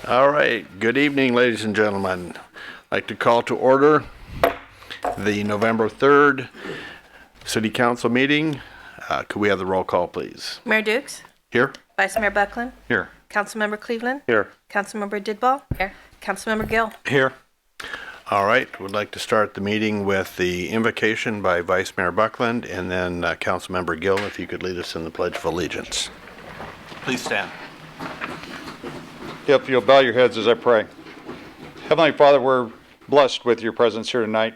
All right, good evening, ladies and gentlemen. I'd like to call to order the November 3rd City Council meeting. Could we have the roll call, please? Mayor Dukes? Here? Vice Mayor Buckland? Here. Councilmember Cleveland? Here. Councilmember Didball? Here. Councilmember Gill? Here. All right, we'd like to start the meeting with the invocation by Vice Mayor Buckland and then Councilmember Gill, if you could lead us in the Pledge of Allegiance. Please stand. If you'll bow your heads as I pray. Heavenly Father, we're blessed with your presence here tonight.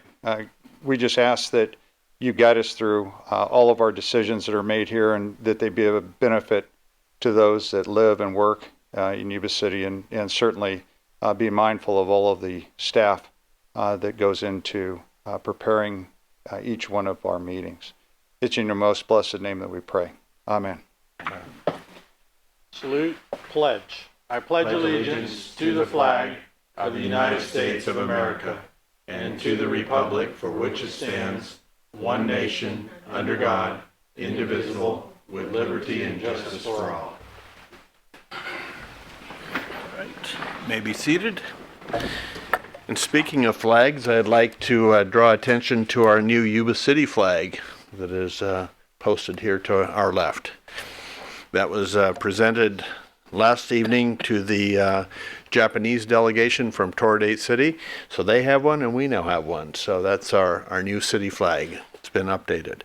We just ask that you guide us through all of our decisions that are made here and that they be of a benefit to those that live and work in Yuba City, and certainly be mindful of all of the staff that goes into preparing each one of our meetings. It's in your most blessed name that we pray. Amen. Salute, pledge. I pledge allegiance to the flag of the United States of America and to the republic for which it stands, one nation, under God, indivisible, with liberty and justice for all. All right, may be seated. And speaking of flags, I'd like to draw attention to our new Yuba City flag that is posted here to our left. That was presented last evening to the Japanese delegation from Torridate City. So they have one and we now have one. So that's our new city flag. It's been updated.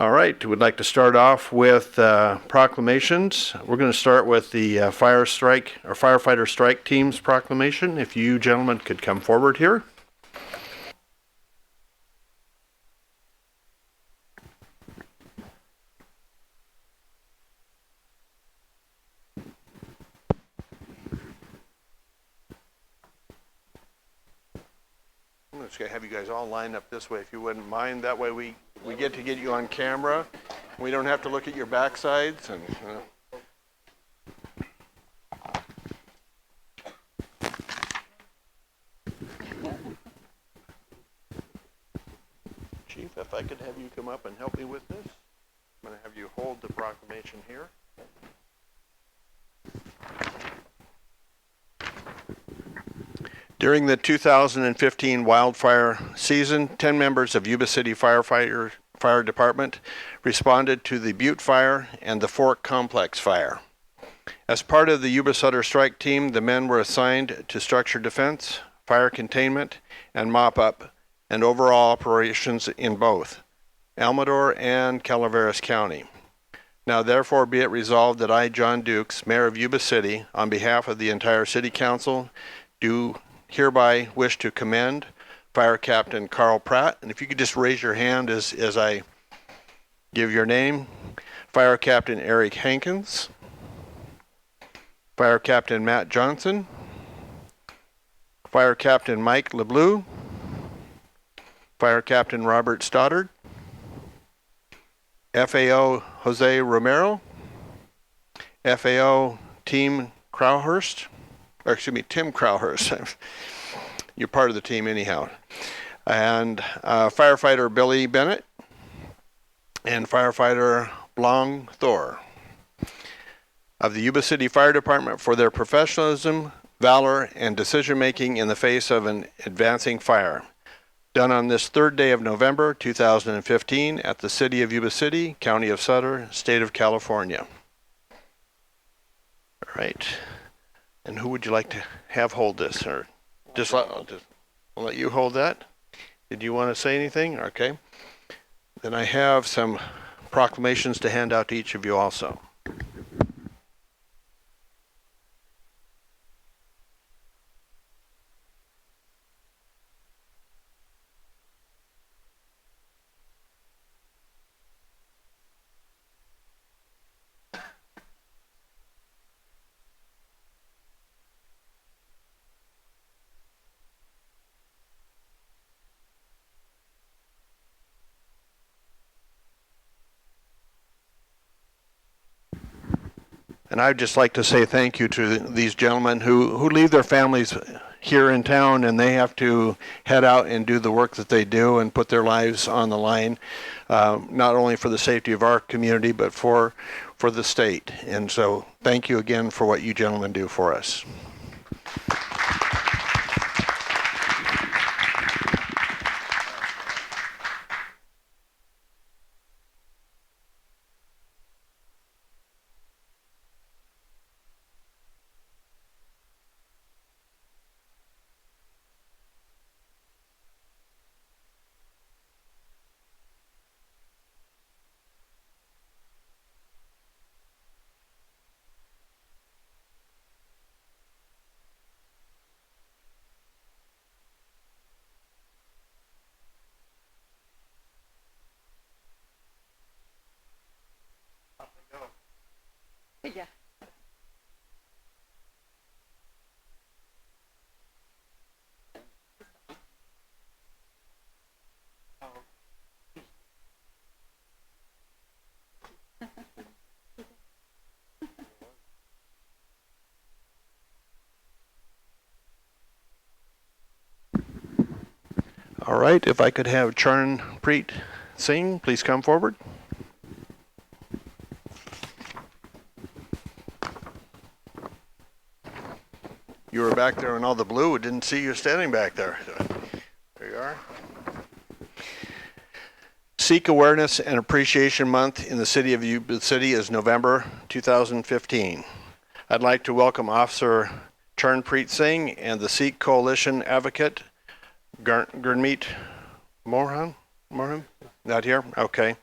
All right, we'd like to start off with proclamations. We're going to start with the firefighter strike team's proclamation. If you gentlemen could come forward here. I'm just going to have you guys all line up this way if you wouldn't mind. That way we get to get you on camera. We don't have to look at your backsides. And Chief, if I could have you come up and help me with this. I'm going to have you hold the proclamation here. During the 2015 wildfire season, 10 members of Yuba City Fire Department responded to the Butte Fire and the Fork Complex Fire. As part of the Yuba Sutter Strike Team, the men were assigned to structure defense, fire containment, and mop-up, and overall operations in both Amador and Calaveras County. Now therefore be it resolved that I, John Dukes, Mayor of Yuba City, on behalf of the entire City Council, do hereby wish to commend Fire Captain Carl Pratt. And if you could just raise your hand as I give your name. Fire Captain Eric Hankins. Fire Captain Matt Johnson. Fire Captain Mike LeBleu. Fire Captain Robert Stoddard. FAO Jose Romero. FAO Tim Crowhurst. You're part of the team anyhow. And firefighter Billy Bennett and firefighter Blong Thor of the Yuba City Fire Department for their professionalism, valor, and decision-making in the face of an advancing fire. Done on this 3rd day of November 2015 at the City of Yuba City, County of Sutter, State of California. All right. And who would you like to have hold this? Or I'll let you hold that. Did you want to say anything? Okay. Then I have some proclamations to hand out to each of you also. And I'd just like to say thank you to these gentlemen who leave their families here in town and they have to head out and do the work that they do and put their lives on the line, not only for the safety of our community, but for the state. And so thank you again for what you gentlemen do for us. All right, if I could have Charnpreet Singh, please come forward. You were back there in all the blue. We didn't see you standing back there. There you are. Sikh Awareness and Appreciation Month in the city of Yuba City is November 2015. I'd like to welcome Officer Charnpreet Singh and the Sikh Coalition Advocate, Gurmeet Mohan? Not here? Okay.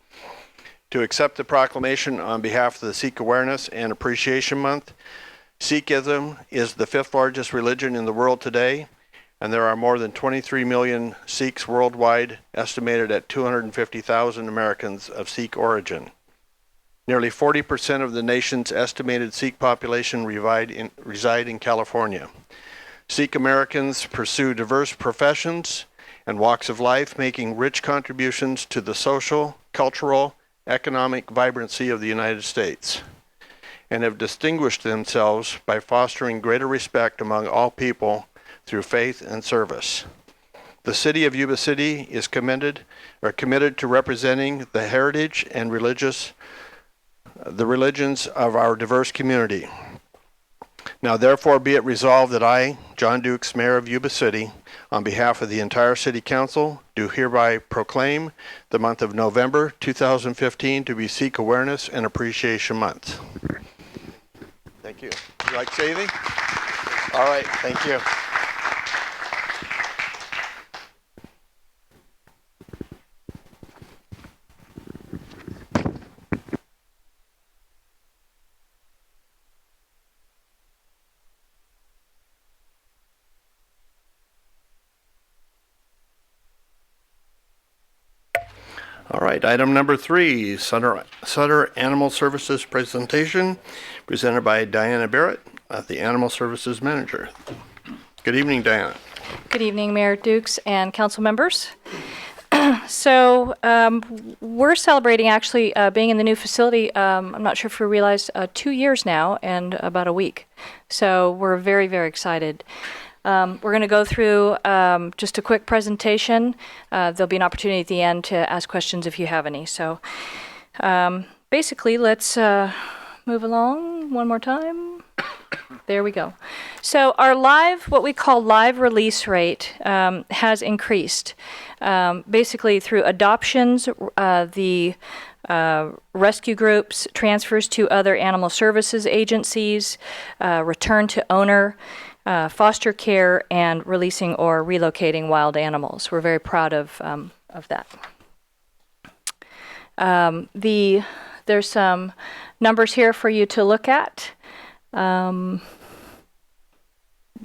To accept the proclamation on behalf of the Sikh Awareness and Appreciation Month. Sikhism is the 5th largest religion in the world today, and there are more than 23 million Sikhs worldwide, estimated at 250,000 Americans of Sikh origin. Nearly 40% of the nation's estimated Sikh population reside in California. Sikh Americans pursue diverse professions and walks of life, making rich contributions to the social, cultural, economic vibrancy of the United States, and have distinguished themselves by fostering greater respect among all people through faith and service. The city of Yuba City is committed to representing the heritage and religions of our diverse community. Now therefore be it resolved that I, John Dukes, Mayor of Yuba City, on behalf of the entire City Council, do hereby proclaim the month of November 2015 to be Sikh Awareness and Appreciation Month. Thank you. Would you like to say anything? All right, thank you. All right, item number 3, Sutter Animal Services presentation, presented by Diana Barrett, the Animal Services Manager. Good evening, Diana. Good evening, Mayor Dukes and council members. So we're celebrating actually being in the new facility, I'm not sure if you realized, 2 years now and about a week. So we're very, very excited. We're going to go through just a quick presentation. There'll be an opportunity at the end to ask questions if you have any. So basically, let's move along one more time. There we go. So our what we call live release rate has increased. Basically through adoptions, the rescue groups, transfers to other animal services agencies, return to owner, foster care, and releasing or relocating wild animals. We're very proud of that. There's some numbers here for you to look at.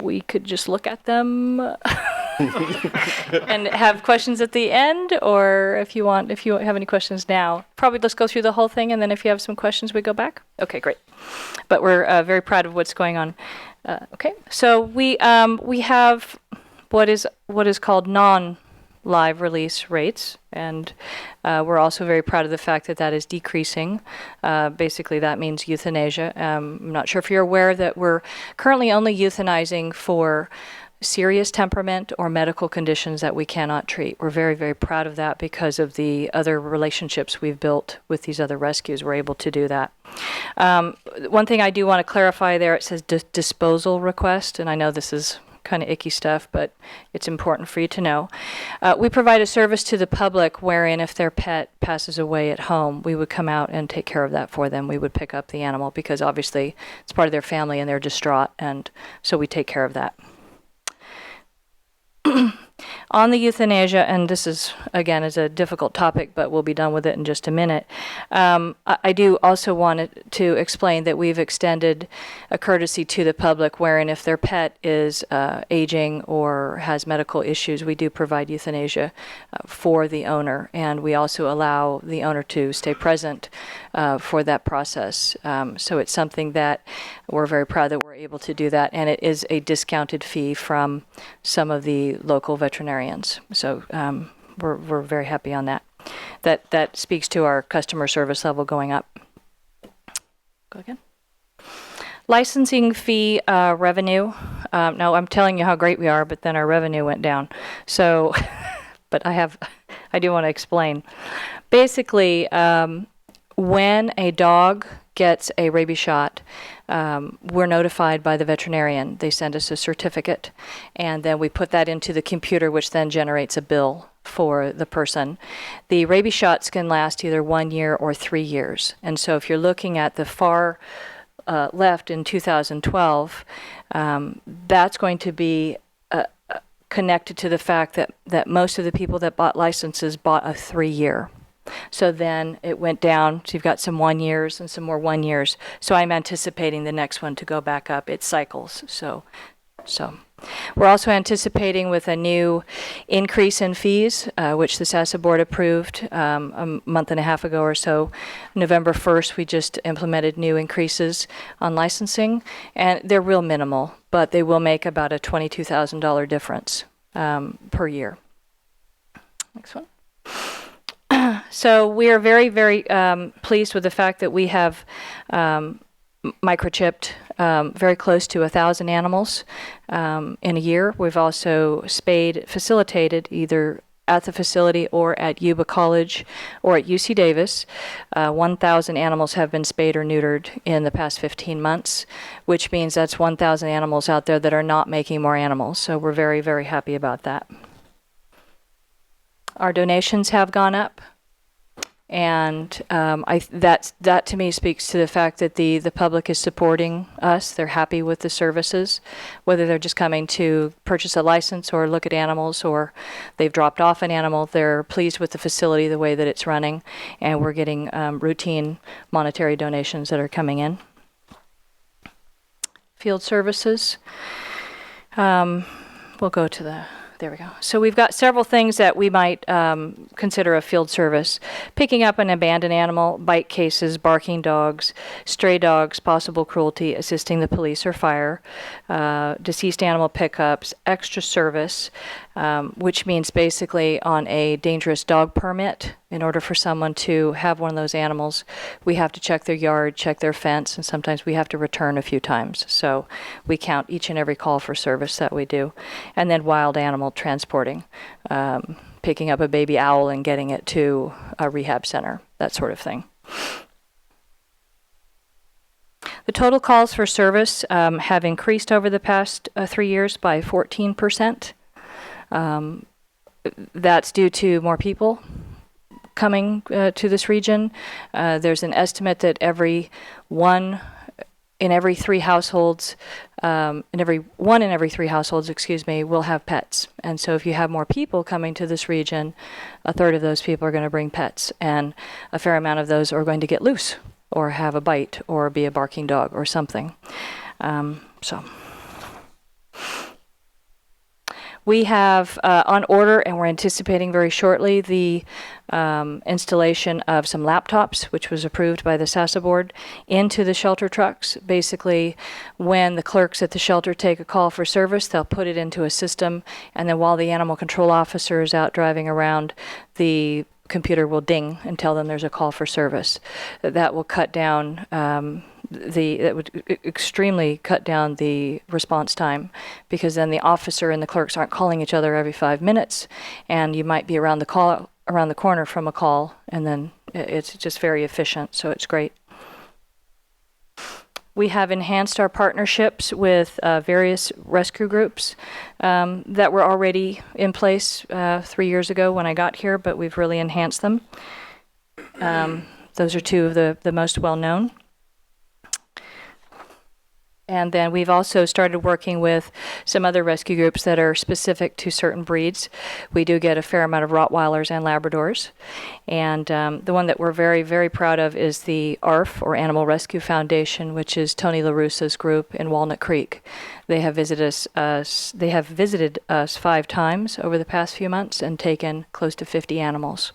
We could just look at them and have questions at the end, or if you have any questions now, probably let's go through the whole thing, and then if you have some questions, we go back. Okay, great. But we're very proud of what's going on. Okay, so we have what is called non-live release rates, and we're also very proud of the fact that that is decreasing. Basically, that means euthanasia. I'm not sure if you're aware that we're currently only euthanizing for serious temperament or medical conditions that we cannot treat. We're very, very proud of that because of the other relationships we've built with these other rescues. We're able to do that. One thing I do want to clarify there, it says disposal request, and I know this is kind of icky stuff, but it's important for you to know. We provide a service to the public wherein if their pet passes away at home, we would come out and take care of that for them. We would pick up the animal because obviously it's part of their family and they're distraught, and so we take care of that. On the euthanasia, and this is, again, is a difficult topic, but we'll be done with it in just a minute. I do also want to explain that we've extended a courtesy to the public wherein if their pet is aging or has medical issues, we do provide euthanasia for the owner, and we also allow the owner to stay present for that process. So it's something that we're very proud that we're able to do that, and it is a discounted fee from some of the local veterinarians. So we're very happy on that. That speaks to our customer service level going up. Go again. Licensing fee revenue. Now I'm telling you how great we are, but then our revenue went down. So but I do want to explain. Basically, when a dog gets a rabies shot, we're notified by the veterinarian. They send us a certificate, and then we put that into the computer, which then generates a bill for the person. The rabies shots can last either 1 year or 3 years. And so if you're looking at the far left in 2012, that's going to be connected to the fact that most of the people that bought licenses bought a 3-year. So then it went down. So you've got some 1 years and some more 1 years. So I'm anticipating the next one to go back up. It cycles. So we're also anticipating with a new increase in fees, which the SASA board approved a month and a half ago or so. November 1st, we just implemented new increases on licensing, and they're real minimal, but they will make about a $22,000 difference per year. Next one. So we are very, very pleased with the fact that we have microchipped very close to 1,000 animals in a year. We've also facilitated either at the facility or at Yuba College or at UC Davis. 1,000 animals have been spayed or neutered in the past 15 months, which means that's 1,000 animals out there that are not making more animals. So we're very, very happy about that. Our donations have gone up. And that to me speaks to the fact that the public is supporting us. They're happy with the services, whether they're just coming to purchase a license or look at animals, or they've dropped off an animal. They're pleased with the facility, the way that it's running, and we're getting routine monetary donations that are coming in. Field services. We'll go to the... There we go. So we've got several things that we might consider a field service. Picking up an abandoned animal, bite cases, barking dogs, stray dogs, possible cruelty, assisting the police or fire, deceased animal pickups, extra service, which means basically on a dangerous dog permit, in order for someone to have one of those animals, we have to check their yard, check their fence, and sometimes we have to return a few times. So we count each and every call for service that we do. And then wild animal transporting, picking up a baby owl and getting it to a rehab center, that sort of thing. The total calls for service have increased over the past 3 years by 14%. That's due to more people coming to this region. There's an estimate that one in every three households, will have pets. And so if you have more people coming to this region, a third of those people are going to bring pets, and a fair amount of those are going to get loose or have a bite or be a barking dog or something. We have on order, and we're anticipating very shortly, the installation of some laptops, which was approved by the SASA board, into the shelter trucks. Basically, when the clerks at the shelter take a call for service, they'll put it into a system, and then while the animal control officer is out driving around, the computer will ding and tell them there's a call for service. That will cut down that would extremely cut down the response time, because then the officer and the clerks aren't calling each other every 5 minutes, and you might be around the corner from a call, and then it's just very efficient. So it's great. We have enhanced our partnerships with various rescue groups that were already in place 3 years ago when I got here, but we've really enhanced them. Those are two of the most well-known. And then we've also started working with some other rescue groups that are specific to certain breeds. We do get a fair amount of Rottweilers and Labradors. And the one that we're very, very proud of is the ARF, or Animal Rescue Foundation, which is Tony LaRussa's group in Walnut Creek. They have visited us 5 times over the past few months and taken close to 50 animals.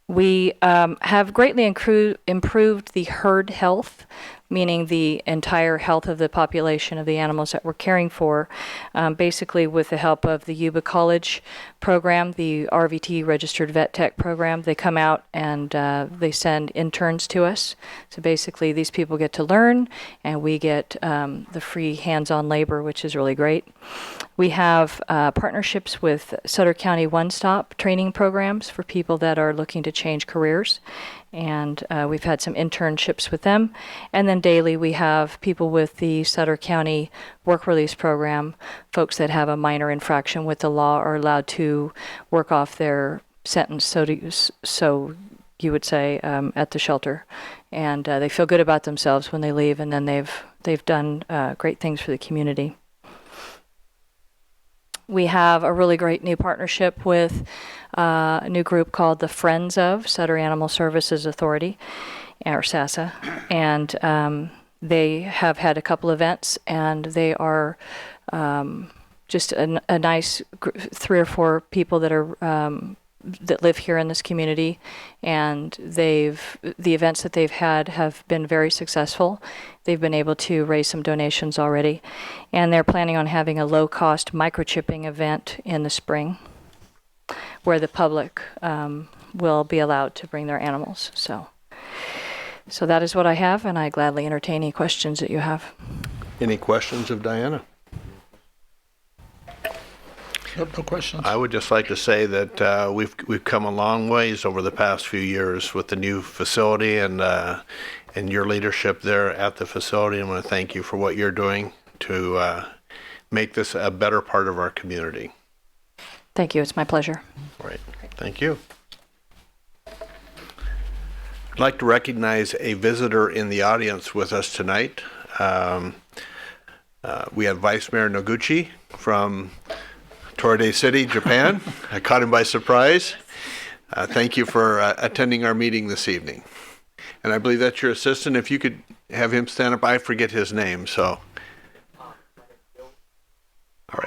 We have greatly improved the herd health. meaning the entire health of the population of the animals that we're caring for. Basically, with the help of the Yuba College program, the RVT Registered Vet Tech program, they come out and they send interns to us. So basically, these people get to learn, and we get the free hands-on labor, which is really great. We have partnerships with Sutter County One-Stop training programs for people that are looking to change careers. And we've had some internships with them. And then daily we have people with the Sutter County Work Release Program. Folks that have a minor infraction with the law are allowed to work off their sentence, so you would say, at the shelter. And they feel good about themselves when they leave, and then they've done great things for the community. We have a really great new partnership with a new group called the Friends of Sutter Animal Services Authority, or SASA, and they have had a couple events, and they are just a nice 3 or 4 people that are that live here in this community, and the events that they've had have been very successful. They've been able to raise some donations already, and they're planning on having a low-cost microchipping event in the spring where the public will be allowed to bring their animals. So that is what I have, and I gladly entertain any questions that you have. Any questions of Diana? Yep, no questions. I would just like to say that we've come a long ways over the past few years with the new facility and your leadership there at the facility. I want to thank you for what you're doing to make this a better part of our community. Thank you. It's my pleasure. All right. Thank you. I'd like to recognize a visitor in the audience with us tonight. We have Vice Mayor Noguchi from Toride City, Japan. I caught him by surprise. Thank you for attending our meeting this evening. And I believe that's your assistant. If you could have him stand up, I forget his name, so. All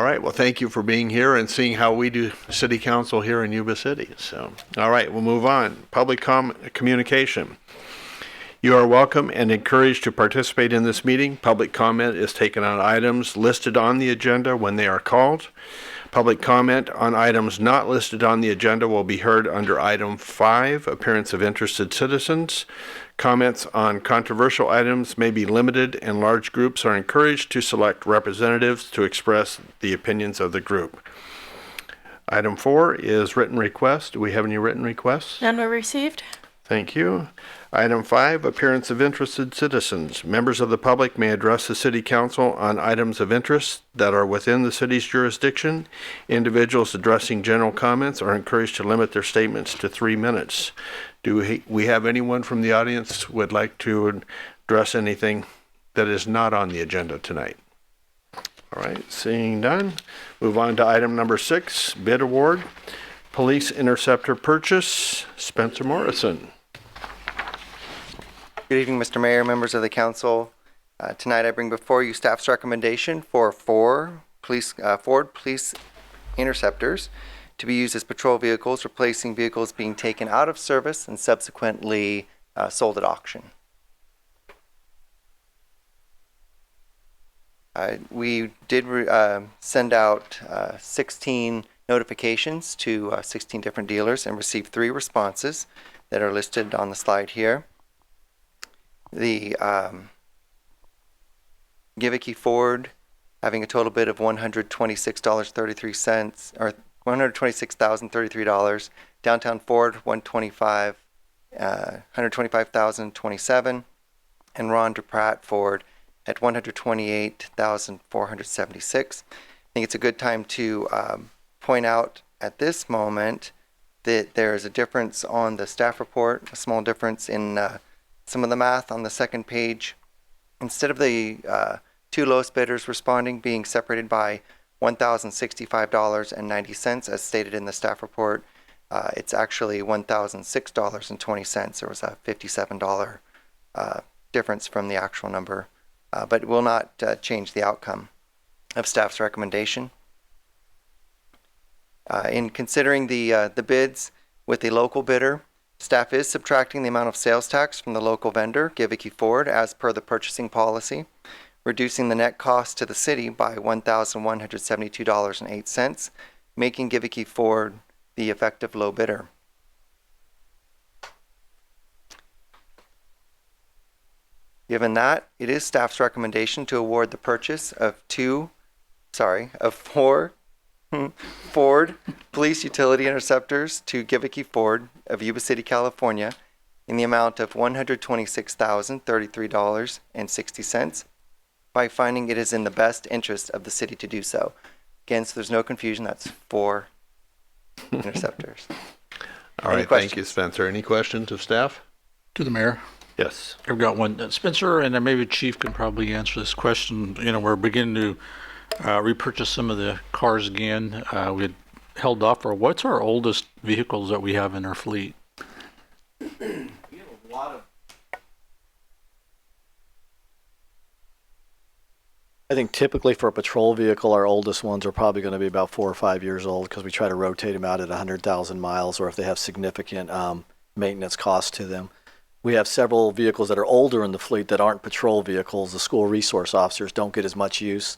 right. Well, thank you for being here and seeing how we do city council here in Yuba City. So, all right, we'll move on. Public communication. You are welcome and encouraged to participate in this meeting. Public comment is taken on items listed on the agenda when they are called. Public comment on items not listed on the agenda will be heard under item 5, appearance of interested citizens. Comments on controversial items may be limited, and large groups are encouraged to select representatives to express the opinions of the group. Item 4 is written request. Do we have any written requests? None were received. Thank you. Item 5, appearance of interested citizens. Members of the public may address the city council on items of interest that are within the city's jurisdiction. Individuals addressing general comments are encouraged to limit their statements to 3 minutes. Do we have anyone from the audience who would like to address anything that is not on the agenda tonight? All right, seeing none, move on to item number 6, bid award, police interceptor purchase. Spencer Morrison. Good evening, Mr. Mayor, members of the council. Tonight I bring before you staff's recommendation for 4 Ford police interceptors to be used as patrol vehicles, replacing vehicles being taken out of service and subsequently sold at auction. We did send out 16 notifications to 16 different dealers and received 3 responses that are listed on the slide here. The Civic Ford having a total bid of $126.33 or $126,033. Downtown Ford $125,027, and Ron DePratt Ford at $128,476. I think it's a good time to point out at this moment that there is a difference on the staff report, a small difference in some of the math on the second page. Instead of the 2 lowest bidders responding being separated by $1,065.90 as stated in the staff report, it's actually $1,006.20. There was a $57 difference from the actual number, but it will not change the outcome of staff's recommendation. In considering the bids with a local bidder, Staff is subtracting the amount of sales tax from the local vendor, Giveke Ford, as per the purchasing policy, reducing the net cost to the city by $1,172.08, making Giveke Ford the effective low bidder. Given that, it is staff's recommendation to award the purchase of four Ford Police Utility Interceptors to Giveke Ford of Yuba City, California, in the amount of $126,033.60 by finding it is in the best interest of the city to do so. Again, so there's no confusion, that's 4 interceptors. All right, thank you, Spencer. Any questions of staff? To the mayor. Yes. I've got one. Spencer, and then maybe Chief can probably answer this question. You know, we're beginning to repurchase some of the cars again. We had held off for, what's our oldest vehicles that we have in our fleet? I think typically for a patrol vehicle, our oldest ones are probably going to be about 4 or 5 years old because we try to rotate them out at 100,000 miles or if they have significant maintenance costs to them. We have several vehicles that are older in the fleet that aren't patrol vehicles. The school resource officers don't get as much use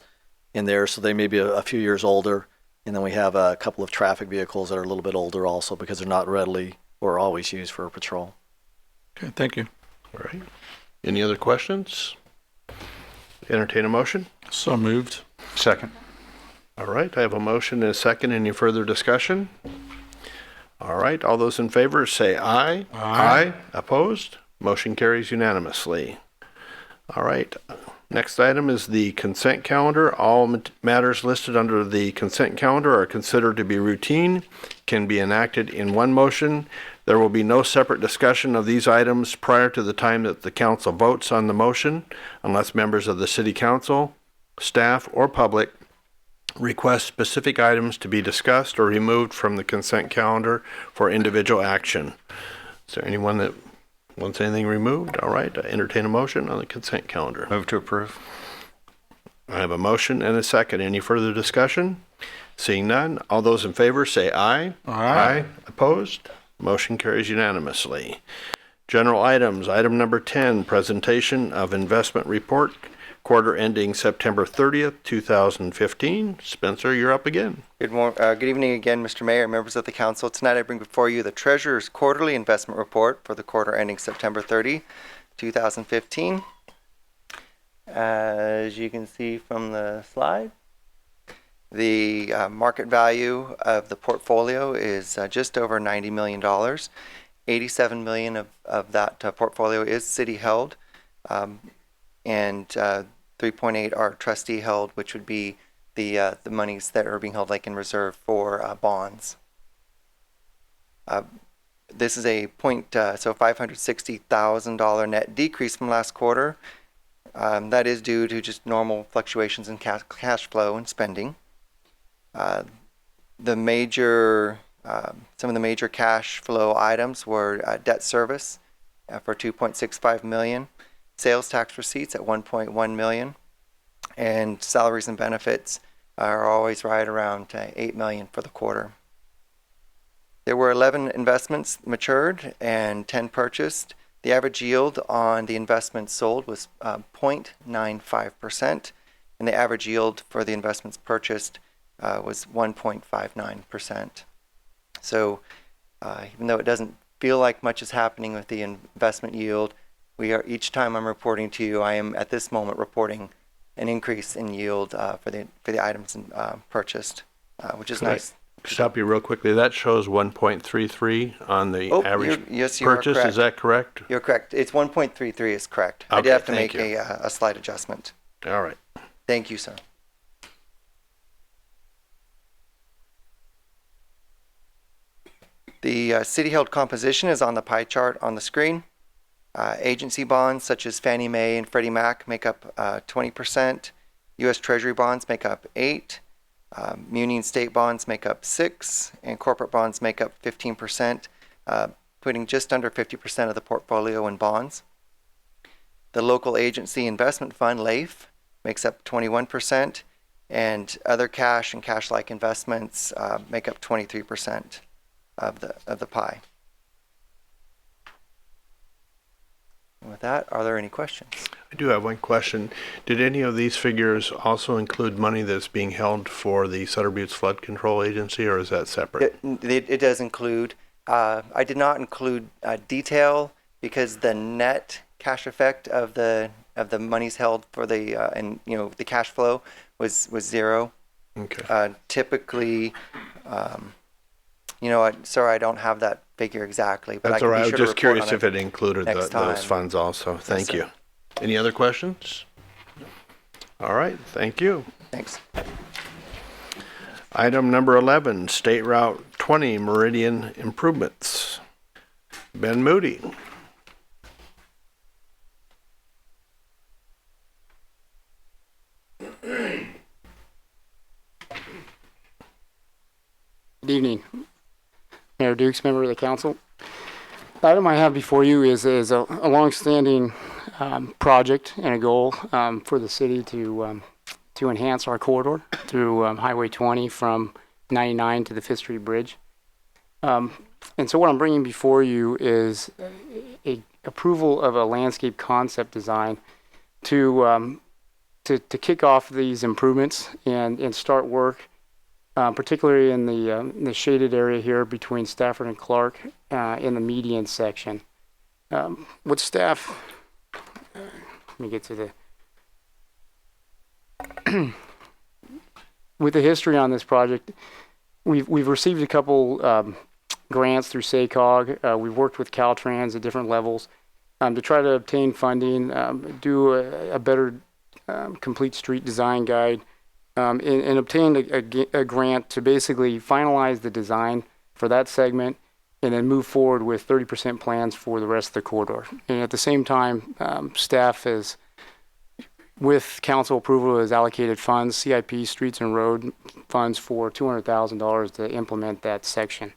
in there, so they may be a few years older. And then we have a couple of traffic vehicles that are a little bit older also because they're not readily or always used for patrol. Okay, thank you. All right. Any other questions? Entertain a motion? So moved. Second. All right, I have a motion and a second. Any further discussion? All right, all those in favor say aye. Aye. Opposed? Motion carries unanimously. All right, next item is the consent calendar. All matters listed under the consent calendar are considered to be routine, can be enacted in one motion. There will be no separate discussion of these items prior to the time that the council votes on the motion, unless members of the city council, staff, or public request specific items to be discussed or removed from the consent calendar for individual action. Is there anyone that wants anything removed? All right, I entertain a motion on the consent calendar. Move to approve. I have a motion and a second. Any further discussion? Seeing none, all those in favor say aye. Aye. Opposed? Motion carries unanimously. General items. Item number 10, presentation of investment report, quarter ending September 30th, 2015. Spencer, you're up again. Good evening again, Mr. Mayor, and members of the council. Tonight I bring before you the Treasurer's Quarterly Investment Report for the quarter ending September 30, 2015. As you can see from the slide, the market value of the portfolio is just over $90 million. $87 million of that portfolio is city held, and 3.8 are trustee held, which would be the monies that are being held like in reserve for bonds. This is a $560,000 net decrease from last quarter. That is due to just normal fluctuations in cash flow and spending. Some of the major cash flow items were debt service for $2.65 million, sales tax receipts at $1.1 million, and salaries and benefits are always right around $8 million for the quarter. There were 11 investments matured and 10 purchased. The average yield on the investments sold was 0.95%, and the average yield for the investments purchased was 1.59%. So even though it doesn't feel like much is happening with the investment yield, each time I'm reporting to you, I am at this moment reporting an increase in yield for the items purchased, which is nice. Stop you real quickly. That shows 1.33 on the average yes, you purchase. are correct. Is that correct? You're correct. It's 1.33 is correct. I Okay, did have to thank make you. a slight adjustment. All right. Thank you, sir. The city-held composition is on the pie chart on the screen. Agency bonds such as Fannie Mae and Freddie Mac make up 20%. U.S. Treasury bonds make up 8%. Muni and state bonds make up 6%, and corporate bonds make up 15%, putting just under 50% of the portfolio in bonds. The local agency investment fund, LAIF, makes up 21%, and other cash and cash-like investments make up 23% of the pie. With that, are there any questions? I do have one question. Did any of these figures also include money that's being held for the Sutter Buttes Flood Control Agency, or is that separate? It does include. I did not include detail because the net cash effect of the monies held for the and the cash flow was zero. Okay. Typically, sorry, I don't have that figure exactly, but That's I all can right. be I sure was to just report curious on if it included next those time. funds also. Thank sir. you. Any other questions? All right. Thank you. Thanks. Item number 11, State Route 20 Meridian Improvements. Ben Moody. Good evening, Mayor Dukes, member of the council. The item I have before you is a longstanding project and a goal for the city to enhance our corridor through Highway 20 from 99 to the Fifth Street Bridge. And so what I'm bringing before you is a approval of a landscape concept design to kick off these improvements and start work. Particularly in the shaded area here between Stafford and Clark in the median section. What staff, let me get to the, with the history on this project, we've received a couple grants through SACOG. We've worked with Caltrans at different levels to try to obtain funding, do a better complete street design guide, and obtained a grant to basically finalize the design for that segment and then move forward with 30% plans for the rest of the corridor. And at the same time, staff has, with council approval, has allocated funds, CIP, streets and road funds for $200,000 to implement that section.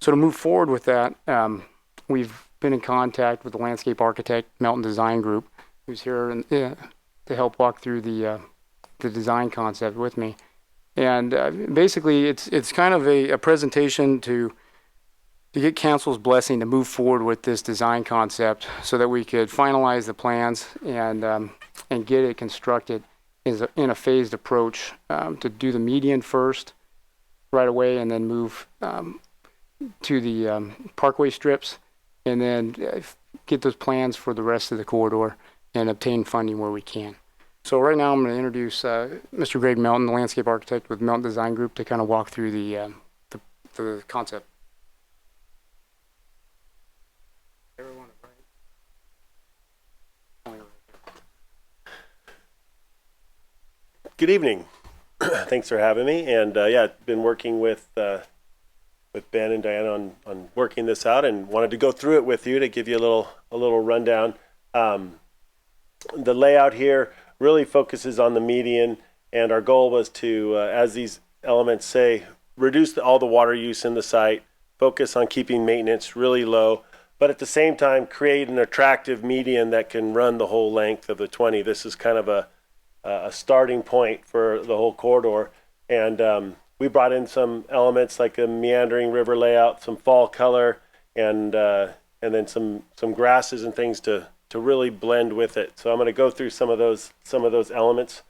So to move forward with that, we've been in contact with the landscape architect, Melton Design Group, who's here to help walk through the design concept with me. And basically it's kind of a presentation to get council's blessing to move forward with this design concept so that we could finalize the plans and get it constructed in a phased approach to do the median first right away and then move to the parkway strips and then get those plans for the rest of the corridor and obtain funding where we can. So right now I'm going to introduce Mr. Greg Melton, the landscape architect with Melton Design Group, to kind of walk through the concept. Good evening. Thanks for having me. And been working with Ben and Diana on working this out, and wanted to go through it with you to give you a little rundown. The layout here really focuses on the median, and our goal was to, as these elements say, reduce all the water use in the site, focus on keeping maintenance really low, but at the same time create an attractive median that can run the whole length of the 20. This is kind of a starting point for the whole corridor, and we brought in some elements like a meandering river layout, some fall color, and then some grasses and things to really blend with it. So I'm going to go through some of those elements.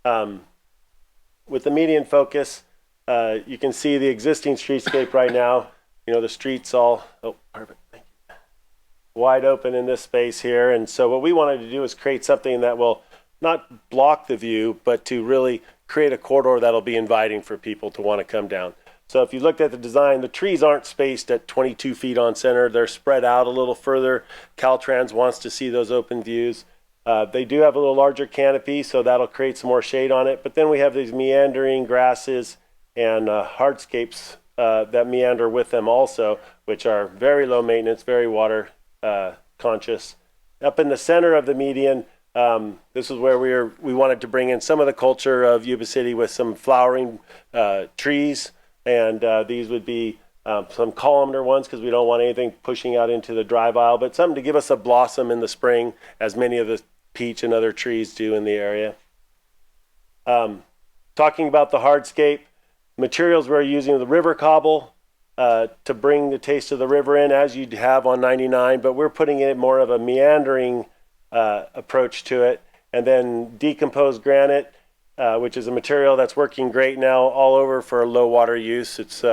With the median focus, you can see the existing streetscape right now. You know, the streets all, perfect, thank you, wide open in this space here. And so what we wanted to do is create something that will not block the view, but to really create a corridor that'll be inviting for people to want to come down. So if you looked at the design, the trees aren't spaced at 22 feet on center. They're spread out a little further. Caltrans wants to see those open views. They do have a little larger canopy, so that'll create some more shade on it. But then we have these meandering grasses and hardscapes that meander with them also, which are very low maintenance, very water conscious. Up in the center of the median, this is where we wanted to bring in some of the culture of Yuba City with some flowering trees. And these would be some columnar ones because we don't want anything pushing out into the drive aisle, but something to give us a blossom in the spring, as many of the peach and other trees do in the area. Talking about the hardscape, materials we're using, the river cobble, to bring the taste of the river in, as you'd have on 99, but we're putting it more of a meandering approach to it. And then decomposed granite, which is a material that's working great now all over for low water use. It's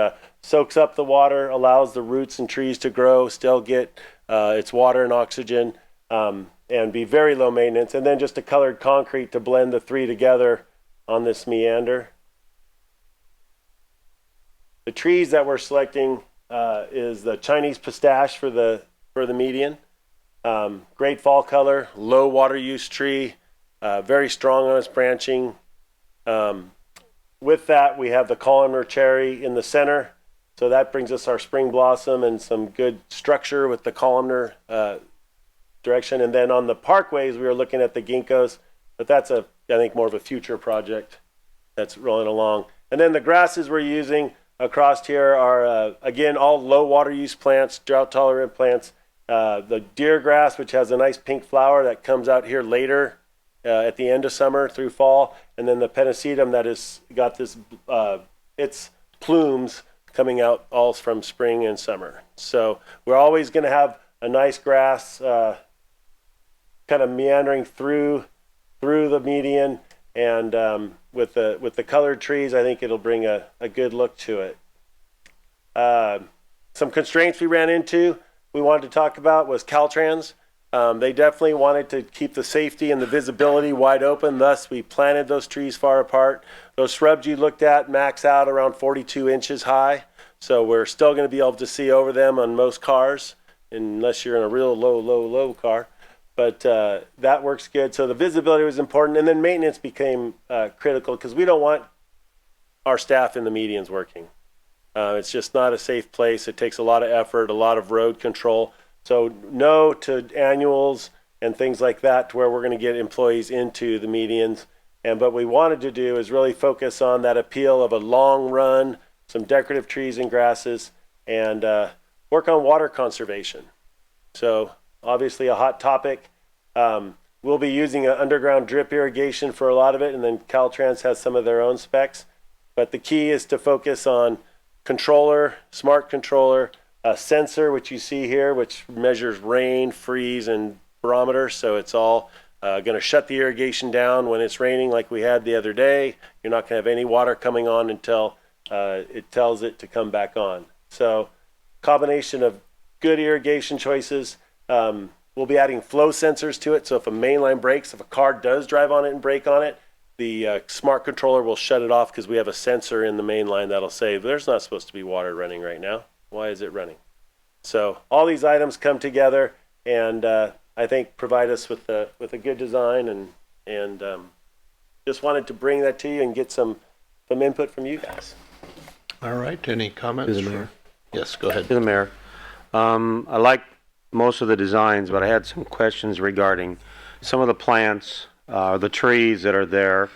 soaks up the water, allows the roots and trees to grow, still get its water and oxygen, and be very low maintenance. And then just a colored concrete to blend the three together on this meander. The trees that we're selecting is the Chinese pistache for the median. Great fall color, low water use tree, very strong on its branching. With that, we have the columnar cherry in the center. So that brings us our spring blossom and some good structure with the columnar direction. And then on the parkways, we were looking at the ginkgos, but that's I think more of a future project that's rolling along. And then the grasses we're using across here are, again, all low water use plants, drought tolerant plants. The deer grass, which has a nice pink flower that comes out here later at the end of summer through fall. And then the pennisetum that has got this, its plumes coming out all from spring and summer. So we're always going to have a nice grass kind of meandering through the median, and with the colored trees, I think it'll bring a good look to it. Some constraints we ran into, we wanted to talk about, was Caltrans. They definitely wanted to keep the safety and the visibility wide open, thus we planted those trees far apart. Those shrubs you looked at max out around 42 inches high, so we're still going to be able to see over them on most cars, unless you're in a real low car. But that works good. So the visibility was important, and then maintenance became critical because we don't want our staff in the medians working. It's just not a safe place. It takes a lot of effort, a lot of road control. So no to annuals and things like that, to where we're going to get employees into the medians. And what we wanted to do is really focus on that appeal of a long run, some decorative trees and grasses, and work on water conservation. So obviously a hot topic. We'll be using an underground drip irrigation for a lot of it, and then Caltrans has some of their own specs. But the key is to focus on controller, smart controller, a sensor, which you see here, which measures rain, freeze, and barometer. So it's all going to shut the irrigation down when it's raining, like we had the other day. You're not going to have any water coming on until it tells it to come back on. So combination of good irrigation choices. We'll be adding flow sensors to it. So if a main line breaks, if a car does drive on it and brake on it, the smart controller will shut it off because we have a sensor in the main line that'll say, there's not supposed to be water running right now. Why is it running? So all these items come together and I think provide us with a good design, and just wanted to bring that to you and get some input from you guys. All right, any comments? To the mayor. Yes, go ahead. To the mayor. I like most of the designs, but I had some questions regarding some of the plants, the trees that are there.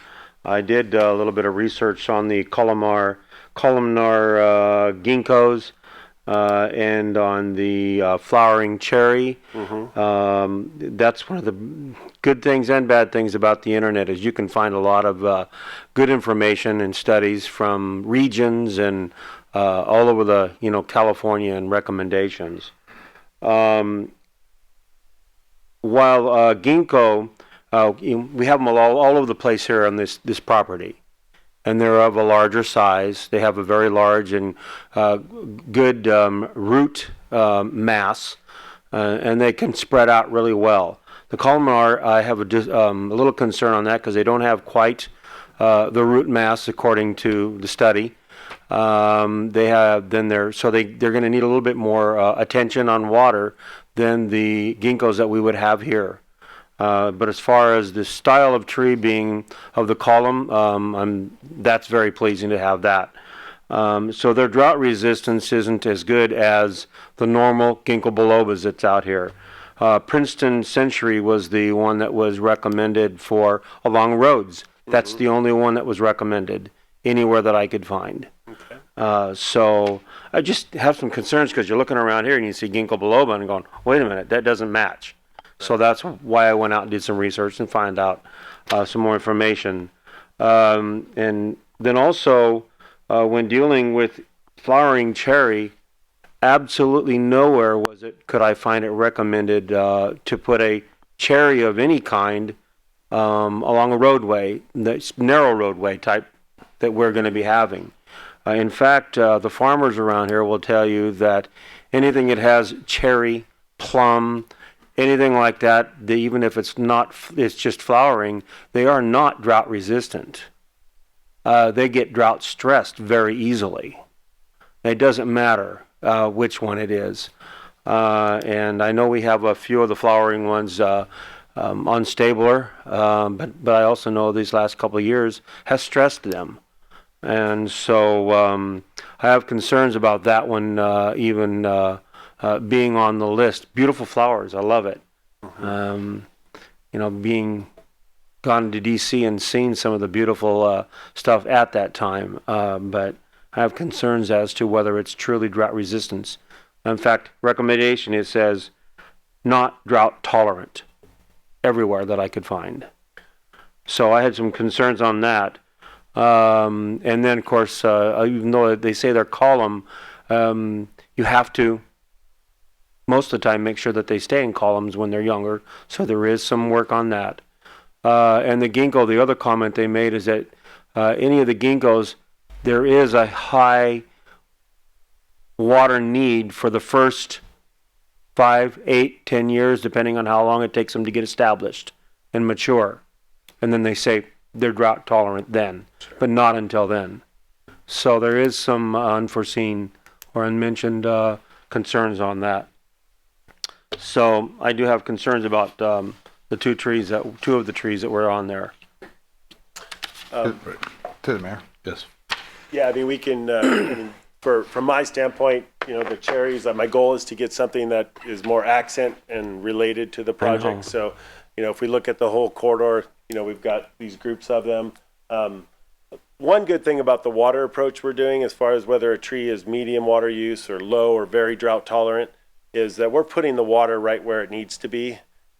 I did a little bit of research on the columnar ginkgos and on the flowering cherry. That's one of the good things and bad things about the internet, is you can find a lot of good information and studies from regions and all over the California, and recommendations. While ginkgo, we have them all over the place here on this property, and they're of a larger size. They have a very large and good root mass, and they can spread out really well. The columnar, I have a little concern on that because they don't have quite the root mass according to the study. They're going to need a little bit more attention on water than the ginkgos that we would have here. But as far as the style of tree being of the column, that's very pleasing to have that. So their drought resistance isn't as good as the normal ginkgo bilobas that's out here. Princeton Century was the one that was recommended for along roads. That's the only one that was recommended anywhere that I could find. So I just have some concerns because you're looking around here and you see ginkgo biloba and going, wait a minute, that doesn't match. So that's why I went out and did some research and find out some more information. And then also when dealing with flowering cherry, absolutely nowhere could I find it recommended to put a cherry of any kind along a roadway, that's narrow roadway type that we're going to be having. In fact, the farmers around here will tell you that anything that has cherry, plum, anything like that, even if it's just flowering, they are not drought resistant. They get drought stressed very easily. It doesn't matter which one it is. And I know we have a few of the flowering ones on Stabler, but I also know these last couple of years has stressed them. And so I have concerns about that one even being on the list. Beautiful flowers, I love it. Being gone to DC and seen some of the beautiful stuff at that time, but I have concerns as to whether it's truly drought resistant. In fact, recommendation, it says not drought tolerant everywhere that I could find. So I had some concerns on that. And then, of course, even though they say they're column, you have to, most of the time, make sure that they stay in columns when they're younger. So there is some work on that. And the ginkgo, the other comment they made is that any of the ginkgos, there is a high water need for the first 5, 8, 10 years, depending on how long it takes them to get established and mature. And then they say they're drought tolerant then, but not until then. So there is some unforeseen or unmentioned concerns on that. So I do have concerns about the two of the trees that were on there. To the mayor. Yes. Yeah, I mean, we can, from my standpoint, the cherries, my goal is to get something that is more accent and related to the project. So, if we look at the whole corridor, we've got these groups of them. One good thing about the water approach we're doing, as far as whether a tree is medium water use or low or very drought tolerant, is that we're putting the water right where it needs to be.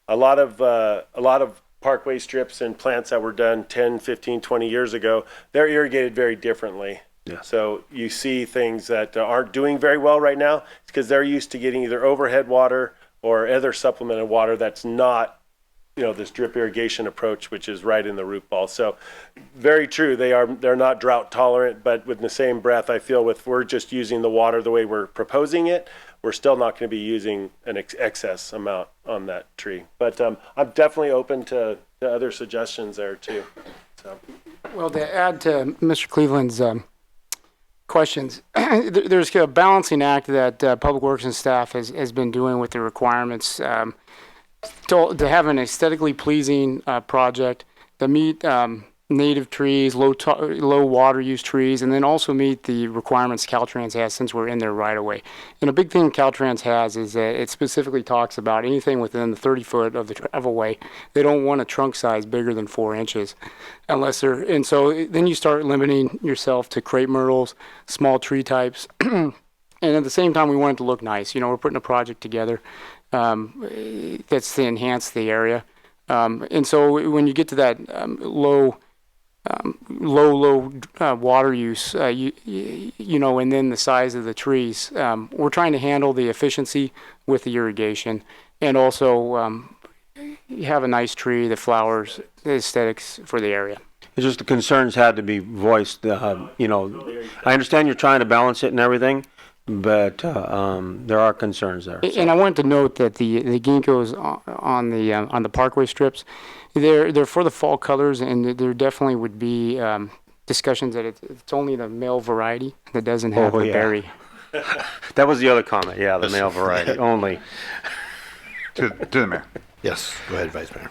A lot of parkway strips and plants that were done 10, 15, 20 years ago, they're irrigated very differently. Yeah. So you see things that aren't doing very well right now. It's because they're used to getting either overhead water or other supplemented water that's not, this drip irrigation approach, which is right in the root ball. So very true. They're not drought tolerant, but with the same breath, I feel we're just using the water the way we're proposing it, we're still not going to be using an excess amount on that tree. But I'm definitely open to other suggestions there too. So. Well, to add to Mr. Cleveland's questions, there's a balancing act that Public Works and staff has been doing with the requirements to have an aesthetically pleasing project that meet native trees, low water use trees, and then also meet the requirements Caltrans has since we're in there right away. And a big thing Caltrans has is that it specifically talks about anything within the 30 foot of the travelway. They don't want a trunk size bigger than 4 inches, and so then you start limiting yourself to crepe myrtles, small tree types, and at the same time we want it to look nice. We're putting a project together that's to enhance the area. And so when you get to that low water use, and then the size of the trees, we're trying to handle the efficiency with the irrigation, and also have a nice tree that flowers, the aesthetics for the area. It's just the concerns had to be voiced. I understand you're trying to balance it and everything, but there are concerns there. And I wanted to note that the ginkgos on the parkway strips, they're for the fall colors, and there definitely would be discussions that it's only the male variety that doesn't have the berry. That was the other comment. Yeah, the male variety only. To the mayor. Yes, go ahead, Vice Mayor.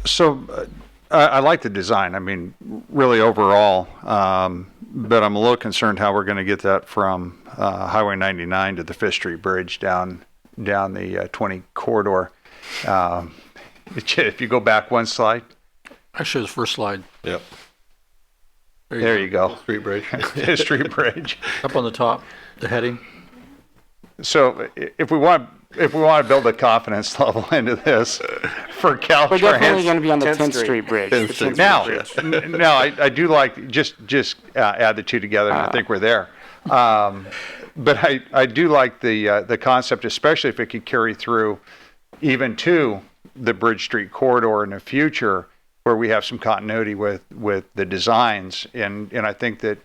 So I like the design. I mean, really overall, but I'm a little concerned how we're going to get that from Highway 99 to the Fifth Street Bridge down the 20 corridor. If you go back one slide. Actually, the first slide. Yep. There you go. Street Bridge. Fifth Street Bridge. Up on the top, the heading. So if we want to build a confidence level into this for Caltrans. We're definitely going to be on the 10th Street Bridge. Now, I do like just add the two together, and I think we're there. But I do like the concept, especially if it could carry through even to the Bridge Street corridor in the future, where we have some continuity with the designs, and I think that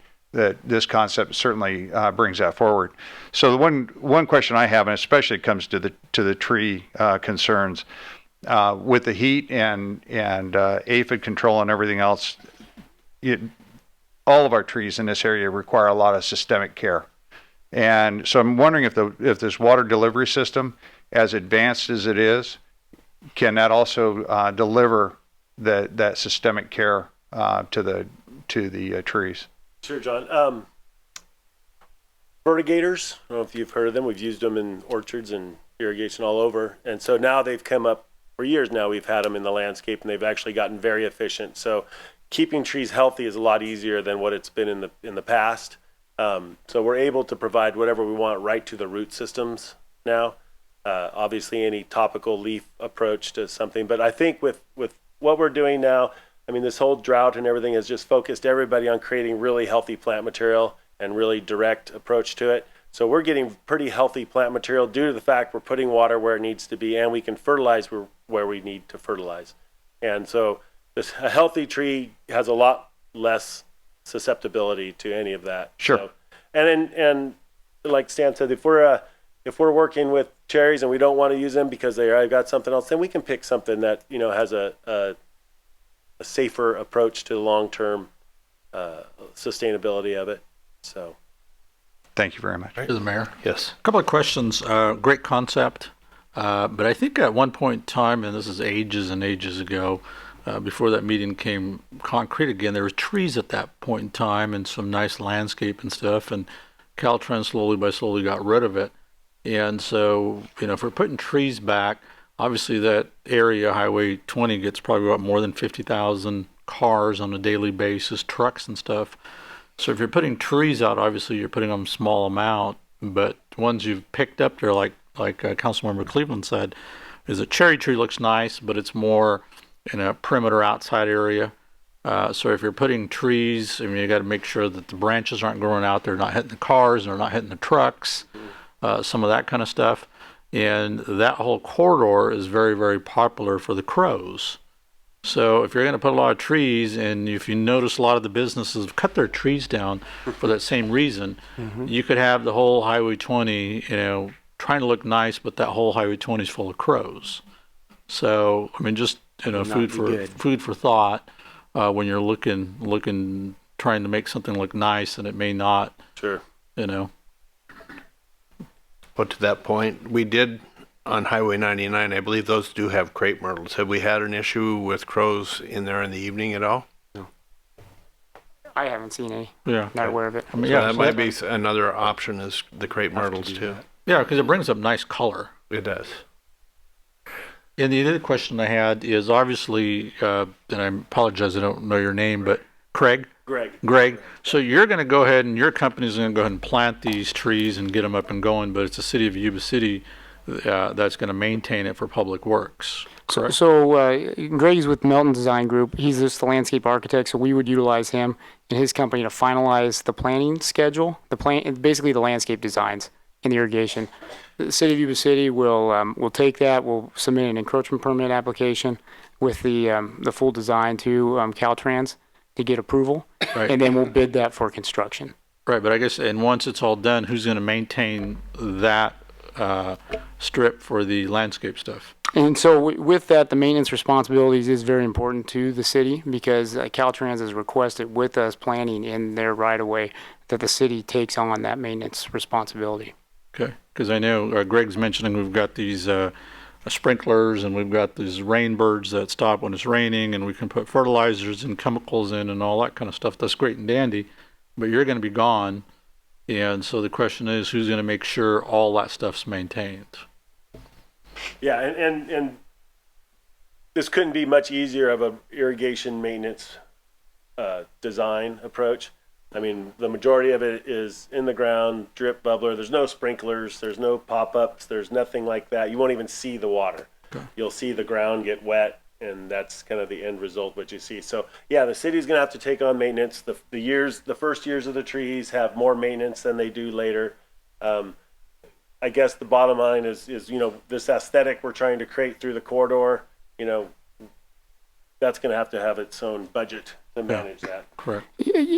this concept certainly brings that forward. So the one question I have, and especially it comes to the tree concerns, with the heat and aphid control and everything else, all of our trees in this area require a lot of systemic care. And so I'm wondering if this water delivery system, as advanced as it is, can that also deliver that systemic care to the trees? Sure, John. Vertigators, I don't know if you've heard of them. We've used them in orchards and irrigation all over. And so now they've come up, for years now we've had them in the landscape, and they've actually gotten very efficient. So keeping trees healthy is a lot easier than what it's been in the past. So we're able to provide whatever we want right to the root systems now. Obviously any topical leaf approach to something, but I think with what we're doing now, I mean, this whole drought and everything has just focused everybody on creating really healthy plant material and really direct approach to it. So we're getting pretty healthy plant material due to the fact we're putting water where it needs to be, and we can fertilize where we need to fertilize. And so a healthy tree has a lot less susceptibility to any of that. Sure. So, and like Stan said, if we're working with cherries and we don't want to use them because they've got something else, then we can pick something that, you know, has a safer approach to long-term sustainability of it. So, thank you very much. To the mayor. Yes. A couple of questions. Great concept. But I think at one point in time, and this is ages and ages ago, before that meeting came concrete again, there were trees at that point in time and some nice landscape and stuff. And Caltrans slowly got rid of it. And so, you know, if we're putting trees back, obviously that area, Highway 20, gets probably about more than 50,000 cars on a daily basis, trucks and stuff. So if you're putting trees out, obviously you're putting them a small amount, but ones you've picked up there, like Councilmember Cleveland said, is a cherry tree looks nice, but it's more in a perimeter outside area. So if you're putting trees, I mean, you got to make sure that the branches aren't growing out there, not hitting the cars, and they're not hitting the trucks, some of that kind of stuff. And that whole corridor is very, very popular for the crows. So if you're going to put a lot of trees, and if you notice a lot of the businesses have cut their trees down for that same reason, you could have the whole Highway 20, you know, trying to look nice, but that whole Highway 20 is full of crows. So, I mean, just, you know, food for thought when you're looking, trying to make something look nice, and it may not. sure. You know. But to that point, we did on Highway 99, I believe those do have crepe myrtles. Have we had an issue with crows in there in the evening at all? I haven't seen any. Yeah. Not aware of it. I mean, So yeah, that so might be another option, is the crepe myrtles too. yeah, because it brings up nice color. It does. And the other question I had is obviously, and I apologize, I don't know your name, but Greg. So you're going to go ahead, and your company's going to go ahead and plant these trees and get them up and going, but it's the city of Yuba City that's going to maintain it for public works. Correct? So Greg's with Melton Design Group. He's just the landscape architect, so we would utilize him and his company to finalize the planning schedule, basically the landscape designs and the irrigation. The city of Yuba City will take that. We'll submit an encroachment permit application with the full design to Caltrans to get approval, Right. and then we'll bid that for construction. Right, but I guess, and once it's all done, who's going to maintain that strip for the landscape stuff? And so with that, the maintenance responsibilities is very important to the city, because Caltrans has requested with us planning in their right-of-way that the city takes on that maintenance responsibility. Okay, because I know Greg's mentioning we've got these sprinklers, and we've got these rain birds that stop when it's raining, and we can put fertilizers and chemicals in and all that kind of stuff. That's great and dandy, but you're going to be gone. And so the question is, who's going to make sure all that stuff's maintained? Yeah, and this couldn't be much easier of a irrigation maintenance design approach. I mean, the majority of it is in the ground, drip bubbler. There's no sprinklers. There's no pop-ups. There's nothing like that. You won't even see the water. Okay. You'll see the ground get wet, and that's kind of the end result, what you see. So yeah, the city's going to have to take on maintenance. The first years of the trees have more maintenance than they do later. I guess the bottom line is this aesthetic we're trying to create through the corridor, that's going to have its own budget to manage that. Correct.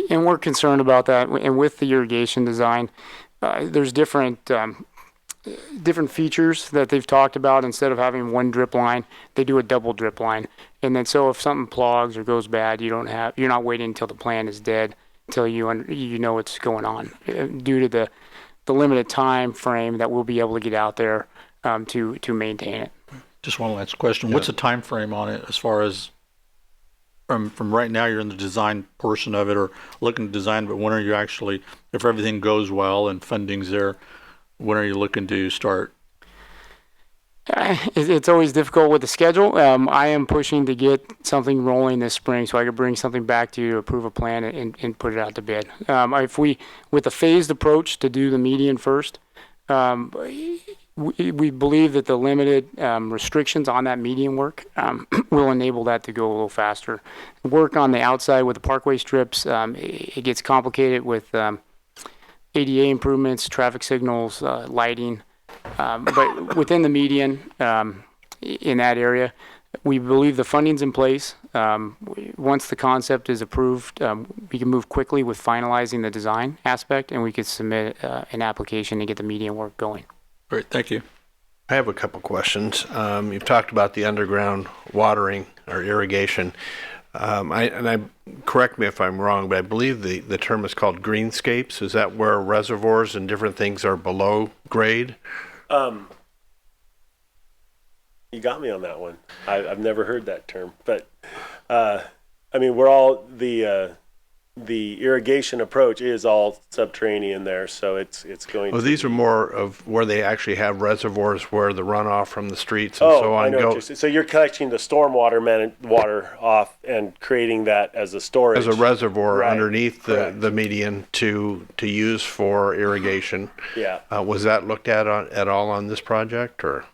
And we're concerned about that. And with the irrigation design, there's different features that they've talked about. Instead of having one drip line, they do a double drip line. And then so if something plugs or goes bad, you're not waiting until the plant is dead until you know what's going on, due to the limited time frame that we'll be able to get out there to maintain it. Just one last question. What's the time frame on it as far as from right now? You're in the design portion of it or looking to design, but when are you actually, if everything goes well and funding's there, when are you looking to start? It's always difficult with the schedule. I am pushing to get something rolling this spring so I could bring something back to you to approve a plan and put it out to bid. With a phased approach to do the median first, we believe that the limited restrictions on that median work will enable that to go a little faster. Work on the outside with the parkway strips, it gets complicated with ADA improvements, traffic signals, lighting. But within the median, in that area, we believe the funding's in place. Once the concept is approved, we can move quickly with finalizing the design aspect, and we could submit an application to get the median work going. Great, thank you. I have a couple questions. You've talked about the underground watering or irrigation. Correct me if I'm wrong, but I believe the term is called greenscapes. Is that where reservoirs and different things are below grade? You got me on that one. I've never heard that term, but we're all the irrigation approach is all subterranean there, so it's going. Well, these are more of where they actually have reservoirs where the runoff from the streets and so on. I know what you're saying. So you're collecting the stormwater water off and creating that as a storage, as a reservoir right. underneath the median to use for irrigation. Yeah. Was that looked at at all on this project, or?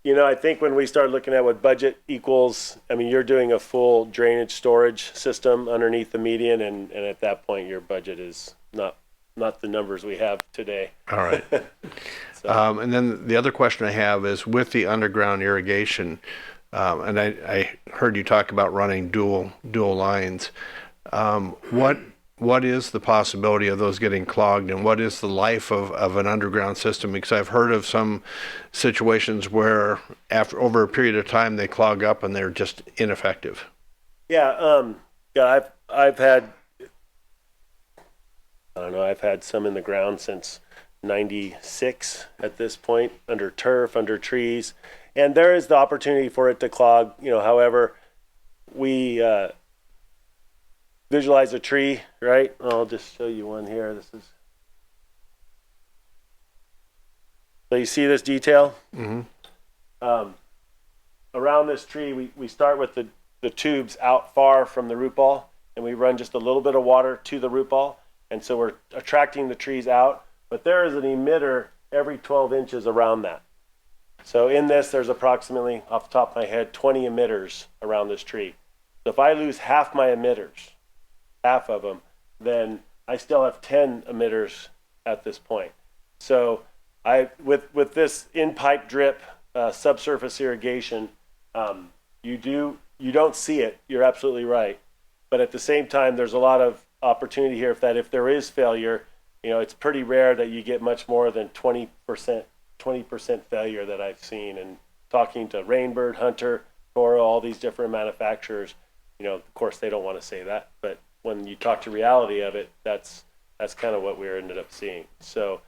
I think when we start looking at what budget equals, you're doing a full drainage storage system underneath the median, and at that point, your budget is not the numbers we have today. All right. And then the other question I have is with the underground irrigation, and I heard you talk about running dual lines. What is the possibility of those getting clogged, and what is the life of an underground system? Because I've heard of some situations where over a period of time they clog up and they're just ineffective. Yeah, I've had some in the ground since '96 at this point, under turf, under trees, and there is the opportunity for it to clog. However, we visualize a tree, right? I'll just show you one here. So you see this detail? Mm-hmm. Around this tree, we start with the tubes out far from the root ball, and we run just a little bit of water to the root ball, and so we're attracting the trees out, but there is an emitter every 12 inches around that. So in this, there's approximately, off the top of my head, 20 emitters around this tree. So if I lose half my emitters, half of them, then I still have 10 emitters at this point. So with this in-pipe drip subsurface irrigation, you don't see it. You're absolutely right. But at the same time, there's a lot of opportunity here if there is failure, it's pretty rare that you get much more than 20% failure that I've seen. And talking to Rainbird, Hunter, Toro, all these different manufacturers, of course they don't want to say that, but when you talk to reality of it, that's kind of what we ended up seeing. So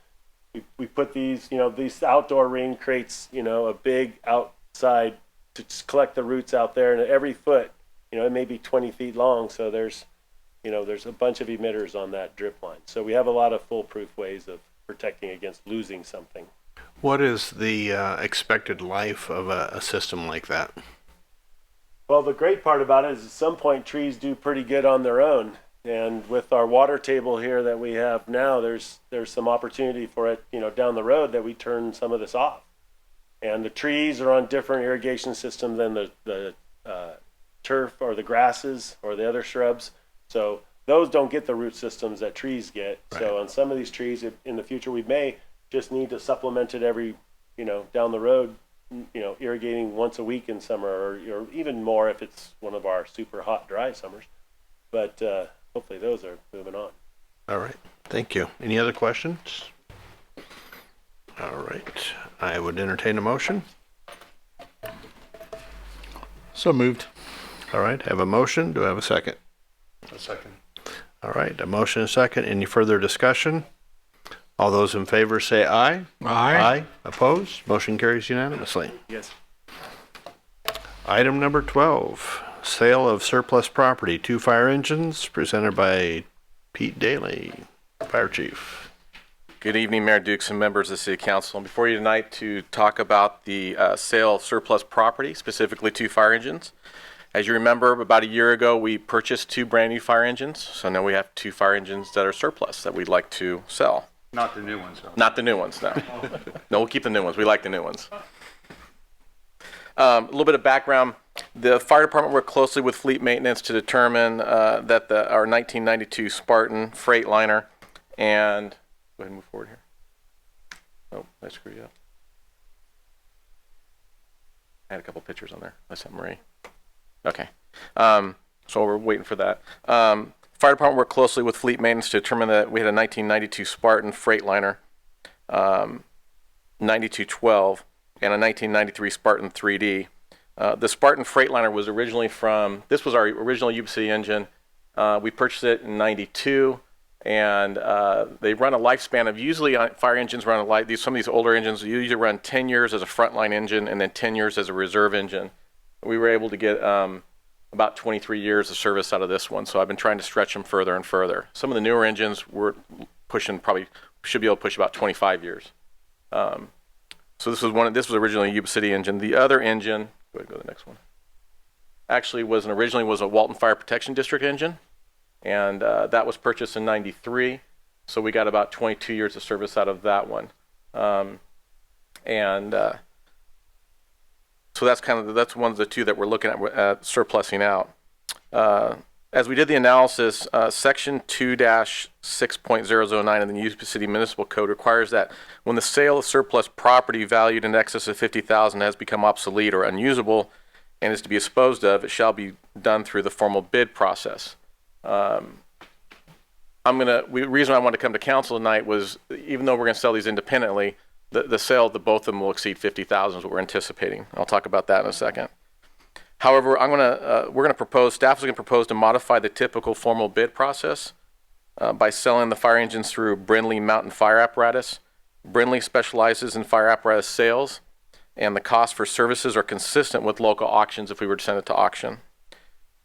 we put these, this outdoor ring creates, a big outside to just collect the roots out there, and every foot, it may be 20 feet long. So there's a bunch of emitters on that drip line. So we have a lot of foolproof ways of protecting against losing something. What is the expected life of a system like that? Well, the great part about it is at some point trees do pretty good on their own. And with our water table here that we have now, there's some opportunity for it, down the road that we turn some of this off. And the trees are on different irrigation systems than the turf or the grasses or the other shrubs. So those don't get the root systems that trees get. So on some of these trees in the future, we may just need to supplement it every, down the road, irrigating once a week in summer or even more if it's one of our super hot, dry summers. But hopefully those are moving on. All right. Thank you. Any other questions? All right. I would entertain a motion. So moved. All right. Have a motion. Do I have a second? A second. All right. A motion and a second. Any further discussion? All those in favor say aye. Aye. Opposed? Motion carries unanimously. Yes. Item number 12, sale of surplus property, 2 fire engines, presented by Pete Daly, Fire Chief. Good evening, Mayor Dukes and members of the City Council. I'm before you tonight to talk about the sale of surplus property, specifically 2 fire engines. As you remember, about a year ago, we purchased 2 brand new fire engines. So now we have 2 fire engines that are surplus that we'd like to sell. Not the new ones, though. Not the new ones, no. No, we'll keep the new ones. We like the new ones. A little bit of background. The fire department worked closely with fleet maintenance to determine that our 1992 Spartan Freightliner and, go ahead and move forward here. Oh, I screwed you up. I had a couple pictures on there. I sent Marie. Okay. So we're waiting for that. Fire department worked closely with fleet maintenance to determine that we had a 1992 Spartan Freightliner, 9212, and a 1993 Spartan 3D. The Spartan Freightliner was originally this was our original Yuba City engine. We purchased it in 92, and they run a lifespan of, usually fire engines run some of these older engines usually run 10 years as a frontline engine and then 10 years as a reserve engine. We were able to get about 23 years of service out of this one, so I've been trying to stretch them further and further. Some of the newer engines we're pushing should be able to push about 25 years. So this was originally a Yuba City engine. The other engine, go ahead and go to the next one, actually originally was a Walton Fire Protection District engine, and that was purchased in 93, so we got about 22 years of service out of that one. So that's one of the 2 that we're looking at surplusing out. As we did the analysis, Section 2-6.009 of the Yuba City Municipal Code requires that when the sale of surplus property valued in excess of $50,000 has become obsolete or unusable and is to be disposed of, it shall be done through the formal bid process. The reason I wanted to come to council tonight was, even though we're going to sell these independently, the sale of both of them will exceed $50,000 is what we're anticipating. I'll talk about that in a second. However, staff is going to propose to modify the typical formal bid process by selling the fire engines through Brindley Mountain Fire Apparatus. Brindley specializes in fire apparatus sales, and the cost for services are consistent with local auctions if we were to send it to auction.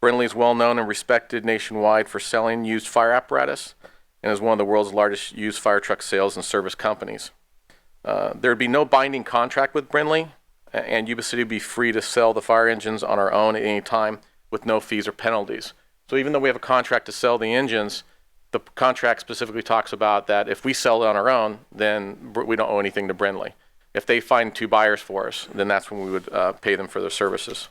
Brindley is well known and respected nationwide for selling used fire apparatus and is one of the world's largest used fire truck sales and service companies. There would be no binding contract with Brindley, and Yuba City would be free to sell the fire engines on our own at any time with no fees or penalties. So even though we have a contract to sell the engines, the contract specifically talks about that if we sell it on our own, then we don't owe anything to Brindley. If they find 2 buyers for us, then that's when we would pay them for their services.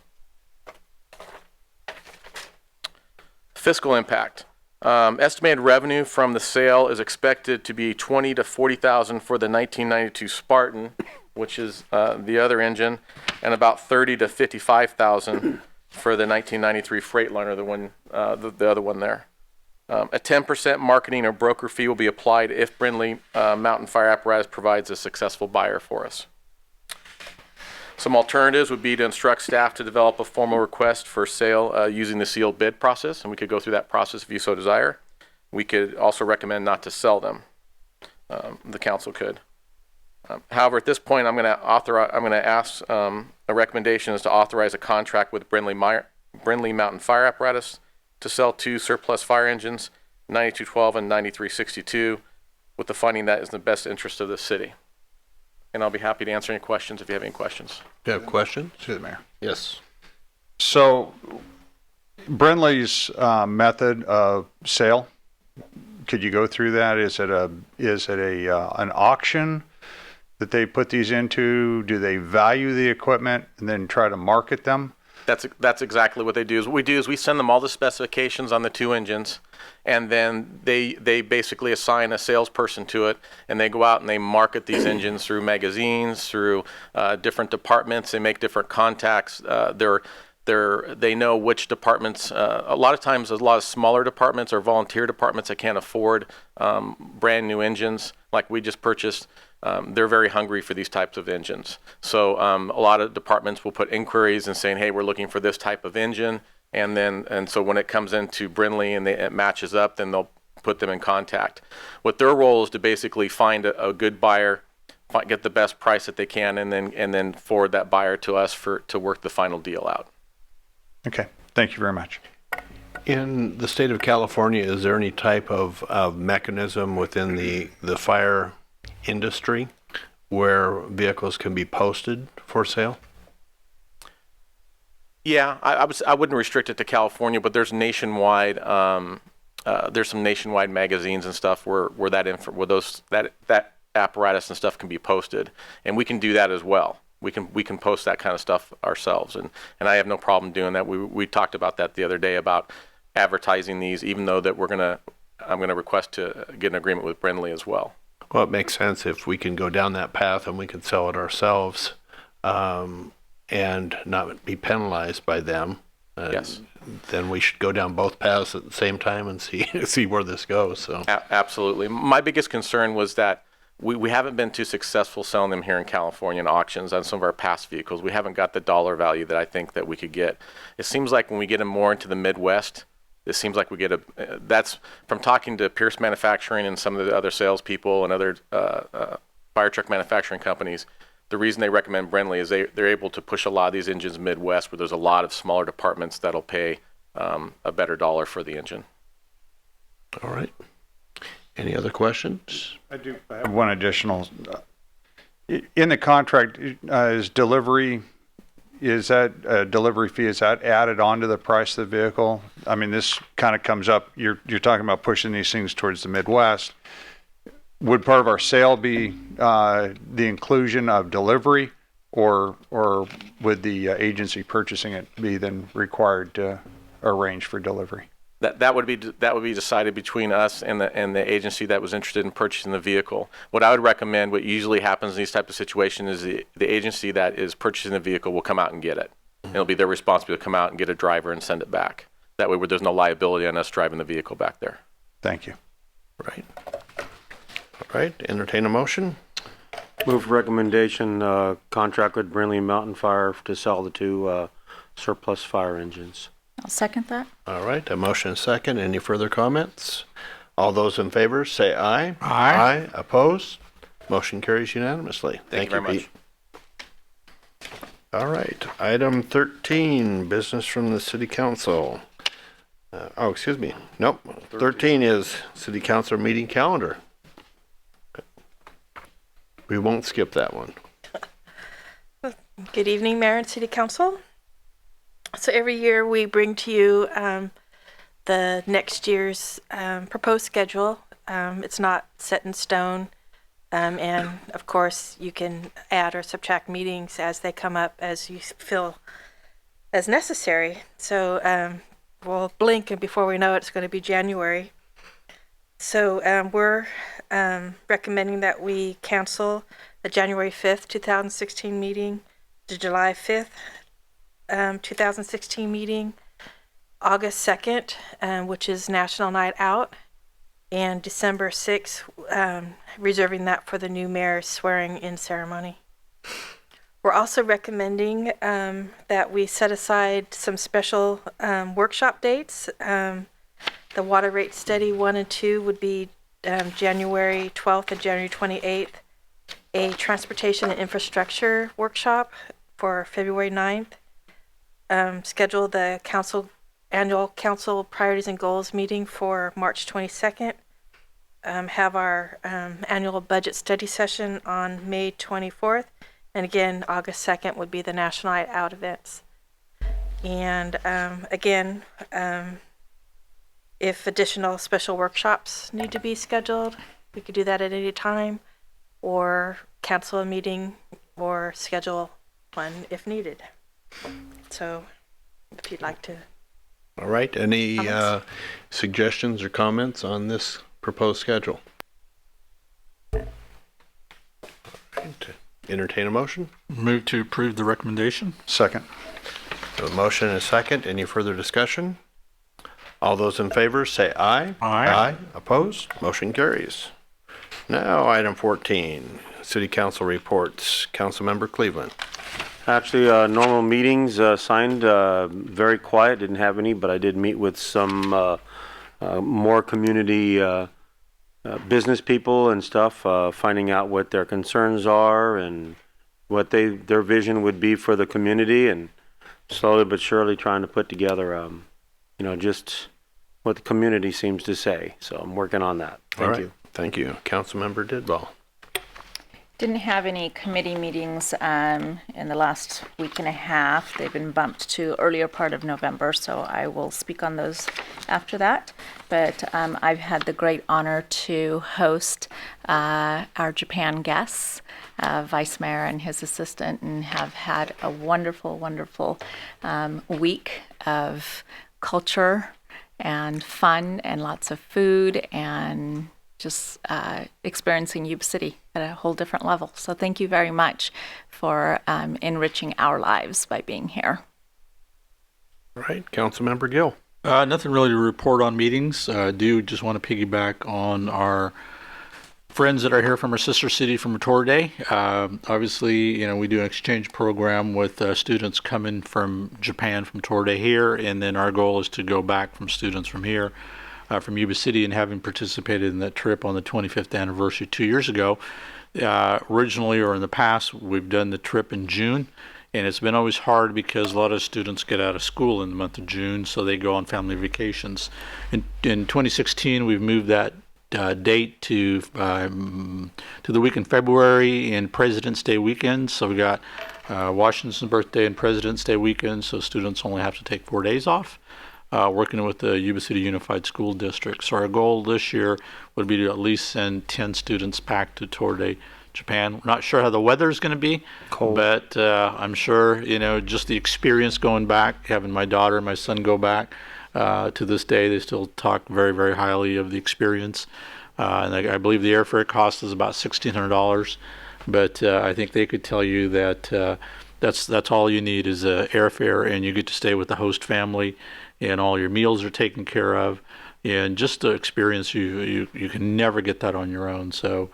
Fiscal impact. Estimated revenue from the sale is expected to be $20,000 to $40,000 for the 1992 Spartan, which is the other engine, and about $30,000 to $55,000 for the 1993 Freightliner, the other one there. A 10% marketing or broker fee will be applied if Brindley Mountain Fire Apparatus provides a successful buyer for us. Some alternatives would be to instruct staff to develop a formal request for sale using the sealed bid process, and we could go through that process if you so desire. We could also recommend not to sell them. The council could. However, at this point, I'm going to ask a recommendation is to authorize a contract with Brindley Mountain Fire Apparatus to sell 2 surplus fire engines, 9212 and 9362, with the funding that is in the best interest of the city. And I'll be happy to answer any questions if you have any questions. Do you have questions? To the mayor. Yes. So Brindley's method of sale, could you go through that? Is it an auction that they put these into? Do they value the equipment and then try to market them? That's exactly what they do. Is what we do is we send them all the specifications on the two engines, and then they basically assign a salesperson to it, and they go out and they market these engines through magazines, through different departments. They make different contacts. They know which departments. A lot of times, a lot of smaller departments or volunteer departments that can't afford brand new engines, like we just purchased. They're very hungry for these types of engines. So a lot of departments will put inquiries and saying, hey, we're looking for this type of engine. And so when it comes into Brindley and it matches up, then they'll put them in contact. What their role is to basically find a good buyer, get the best price that they can, and then forward that buyer to us to work the final deal out. Okay, thank you very much. In the state of California, is there any type of mechanism within the fire industry where vehicles can be posted for sale? Yeah, I wouldn't restrict it to California, but there's nationwide. There's some nationwide magazines and stuff where that apparatus and stuff can be posted, and we can do that as well. We can post that kind of stuff ourselves, and I have no problem doing that. We talked about that the other day about advertising these, even though that I'm gonna request to get an agreement with Brindley as well. Well, it makes sense if we can go down that path and we can sell it ourselves, and not be penalized by them. Yes. Then we should go down both paths at the same time and see where this goes. So. Absolutely. My biggest concern was that we haven't been too successful selling them here in California in auctions on some of our past vehicles. We haven't got the dollar value that I think that we could get. It seems like when we get them more into the Midwest, it seems like we get that's from talking to Pierce Manufacturing and some of the other salespeople and other fire truck manufacturing companies. The reason they recommend Brindley is they're able to push a lot of these engines Midwest, where there's a lot of smaller departments that'll pay a better dollar for the engine. All right. Any other questions? I have one additional. In the contract, is delivery fee, is that added onto the price of the vehicle? I mean, this kind of comes up, you're talking about pushing these things towards the Midwest. Would part of our sale be the inclusion of delivery, or would the agency purchasing it be then required to arrange for delivery? That would be decided between us and the agency that was interested in purchasing the vehicle. What I would recommend, what usually happens in these types of situations, is the agency that is purchasing the vehicle will come out and get it. And it'll be their responsibility to come out and get a driver and send it back. That way, where there's no liability on us driving the vehicle back there. Thank you. Right. All right. Entertain a motion. Move recommendation, contract with Brindley Mountain Fire to sell the two surplus fire engines. I'll second that. All right. A motion and a second. Any further comments? All those in favor say aye. Aye. Aye. Opposed? Motion carries unanimously. Thank you very much. Pete. All right. Item 13, business from the City Council. Excuse me. Nope. 13 is City Council meeting calendar. We won't skip that one. Good evening, Mayor and City Council. So every year we bring to you the next year's proposed schedule. It's not set in stone. And of course, you can add or subtract meetings as they come up as you feel as necessary. So we'll blink, and before we know it, it's going to be January. So we're recommending that we cancel the January 5th, 2016 meeting, the July 5th, 2016 meeting, August 2nd, which is National Night Out, and December 6th, reserving that for the new mayor's swearing-in ceremony. We're also recommending that we set aside some special workshop dates. The water rate study 1 and 2 would be January 12th and January 28th. A transportation and infrastructure workshop for February 9th. Schedule the annual council priorities and goals meeting for March 22nd. Have our annual budget study session on May 24th. And again, August 2nd would be the National Night Out events. And again, if additional special workshops need to be scheduled, we could do that at any time, or cancel a meeting or schedule one if needed. So if you'd like to. All right. Any Comments? suggestions or comments on this proposed schedule? All right. Entertain a motion. Move to approve the recommendation. Second. A motion and a second. Any further discussion? All those in favor say aye. Aye. Opposed? Motion carries. Now, item 14, City Council reports. Councilmember Cleveland. Actually, normal meetings, signed, very quiet, didn't have any, but I did meet with some more community business people and stuff, finding out what their concerns are and what their vision would be for the community, and slowly but surely trying to put together, just what the community seems to say. So I'm working on that. Thank you. Thank you. Councilmember Didball. Didn't have any committee meetings in the last week and a half. They've been bumped to earlier part of November, so I will speak on those after that. But I've had the great honor to host our Japan guests, Vice Mayor and his assistant, and have had a wonderful, wonderful week of culture and fun and lots of food and just experiencing Yuba City at a whole different level. So thank you very much for enriching our lives by being here. All right. Councilmember Gill. Nothing really to report on meetings. I do just want to piggyback on our friends that are here from our sister city from Tour Day. Obviously, we do an exchange program with students coming from Japan from Tour Day here, and then our goal is to go back from students from here, from Yuba City, and having participated in that trip on the 25th anniversary 2 years ago. Originally, or in the past, we've done the trip in June, and it's been always hard because a lot of students get out of school in the month of June, so they go on family vacations. In 2016, we've moved that date to the week in February and President's Day weekend. So we got Washington's birthday and President's Day weekend, so students only have to take 4 days off. Working with the Yuba City Unified School District. So our goal this year would be to at least send 10 students back to Tour Day Japan. We're not sure how the weather is going to be, Cold. but I'm sure, just the experience going back, having my daughter and my son go back, to this day, they still talk very, very highly of the experience. And I believe the airfare cost is about $1,600, but I think they could tell you that that's all you need is airfare, and you get to stay with the host family, and all your meals are taken care of, and just the experience, you can never get that on your own. So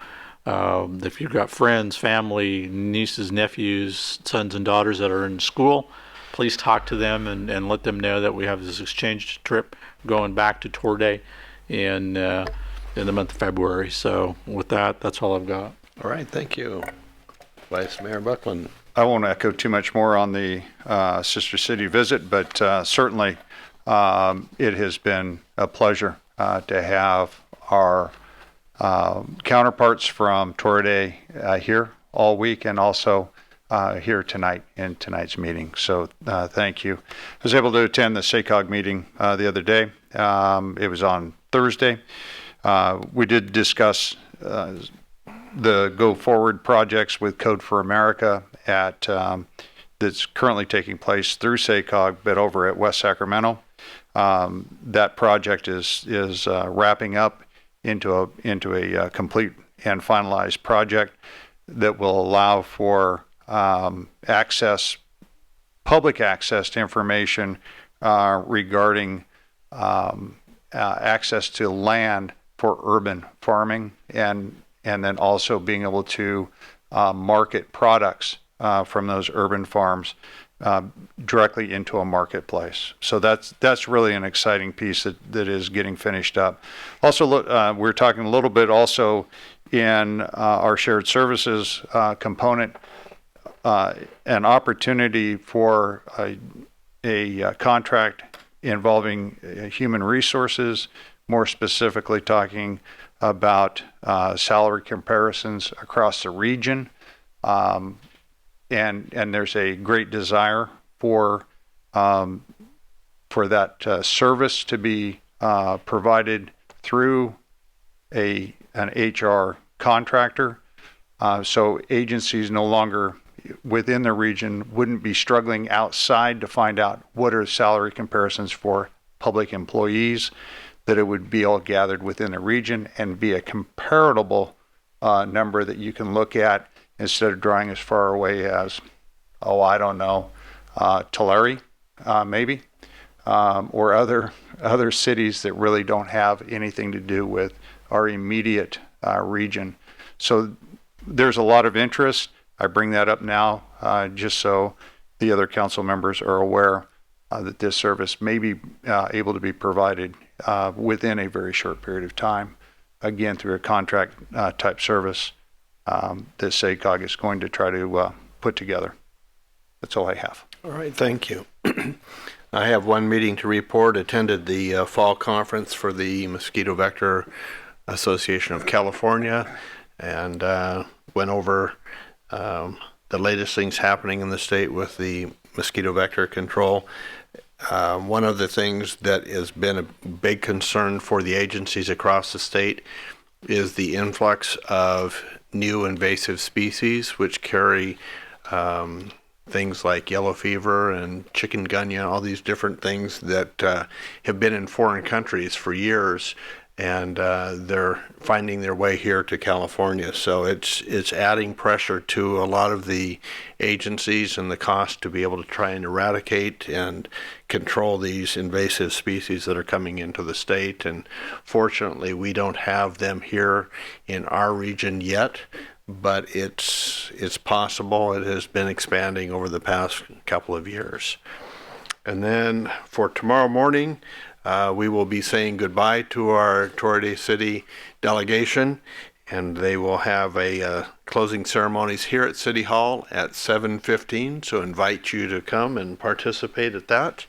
if you've got friends, family, nieces, nephews, sons and daughters that are in school, please talk to them and let them know that we have this exchange trip going back to Tour Day in the month of February. So with that, that's all I've got. All right. Thank you. Vice Mayor Buckland. I won't echo too much more on the sister city visit, but certainly it has been a pleasure to have our counterparts from Tour Day here all week, and also here tonight in tonight's meeting. So thank you. I was able to attend the SACOG meeting the other day. It was on Thursday. We did discuss the go forward projects with Code for America at that's currently taking place through SACOG, but over at West Sacramento. That project is wrapping up into a complete and finalized project that will allow for public access to information regarding access to land for urban farming, and then also being able to market products from those urban farms directly into a marketplace. So that's really an exciting piece that is getting finished up. Also, we're talking a little bit also in our shared services component, an opportunity for a contract involving human resources, more specifically talking about salary comparisons across the region. And there's a great desire for that service to be provided through an HR contractor. So agencies no longer within the region wouldn't be struggling outside to find out what are salary comparisons for public employees, that it would be all gathered within the region and be a comparable number that you can look at instead of drawing as far away as, I don't know, Tulare, maybe, or other cities that really don't have anything to do with our immediate region. So there's a lot of interest. I bring that up now just so the other council members are aware that this service may be able to be provided within a very short period of time, again, through a contract type service that SACOG is going to try to put together. That's all I have. All right, thank you. I have one meeting to report. Attended the fall conference for the Mosquito Vector Association of California, and went over the latest things happening in the state with the mosquito vector control. One of the things that has been a big concern for the agencies across the state is the influx of new invasive species, which carry things like yellow fever and chikungunya, all these different things that have been in foreign countries for years, and they're finding their way here to California. So it's adding pressure to a lot of the agencies and the cost to be able to try and eradicate and control these invasive species that are coming into the state. And fortunately, we don't have them here in our region yet, but it's possible. It has been expanding over the past couple of years. And then for tomorrow morning, we will be saying goodbye to our Torrey City delegation, and they will have a closing ceremonies here at City Hall at 7:15. So invite you to come and participate at that.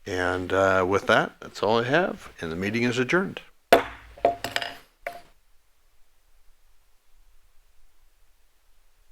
And with that, that's all I have, and the meeting is adjourned.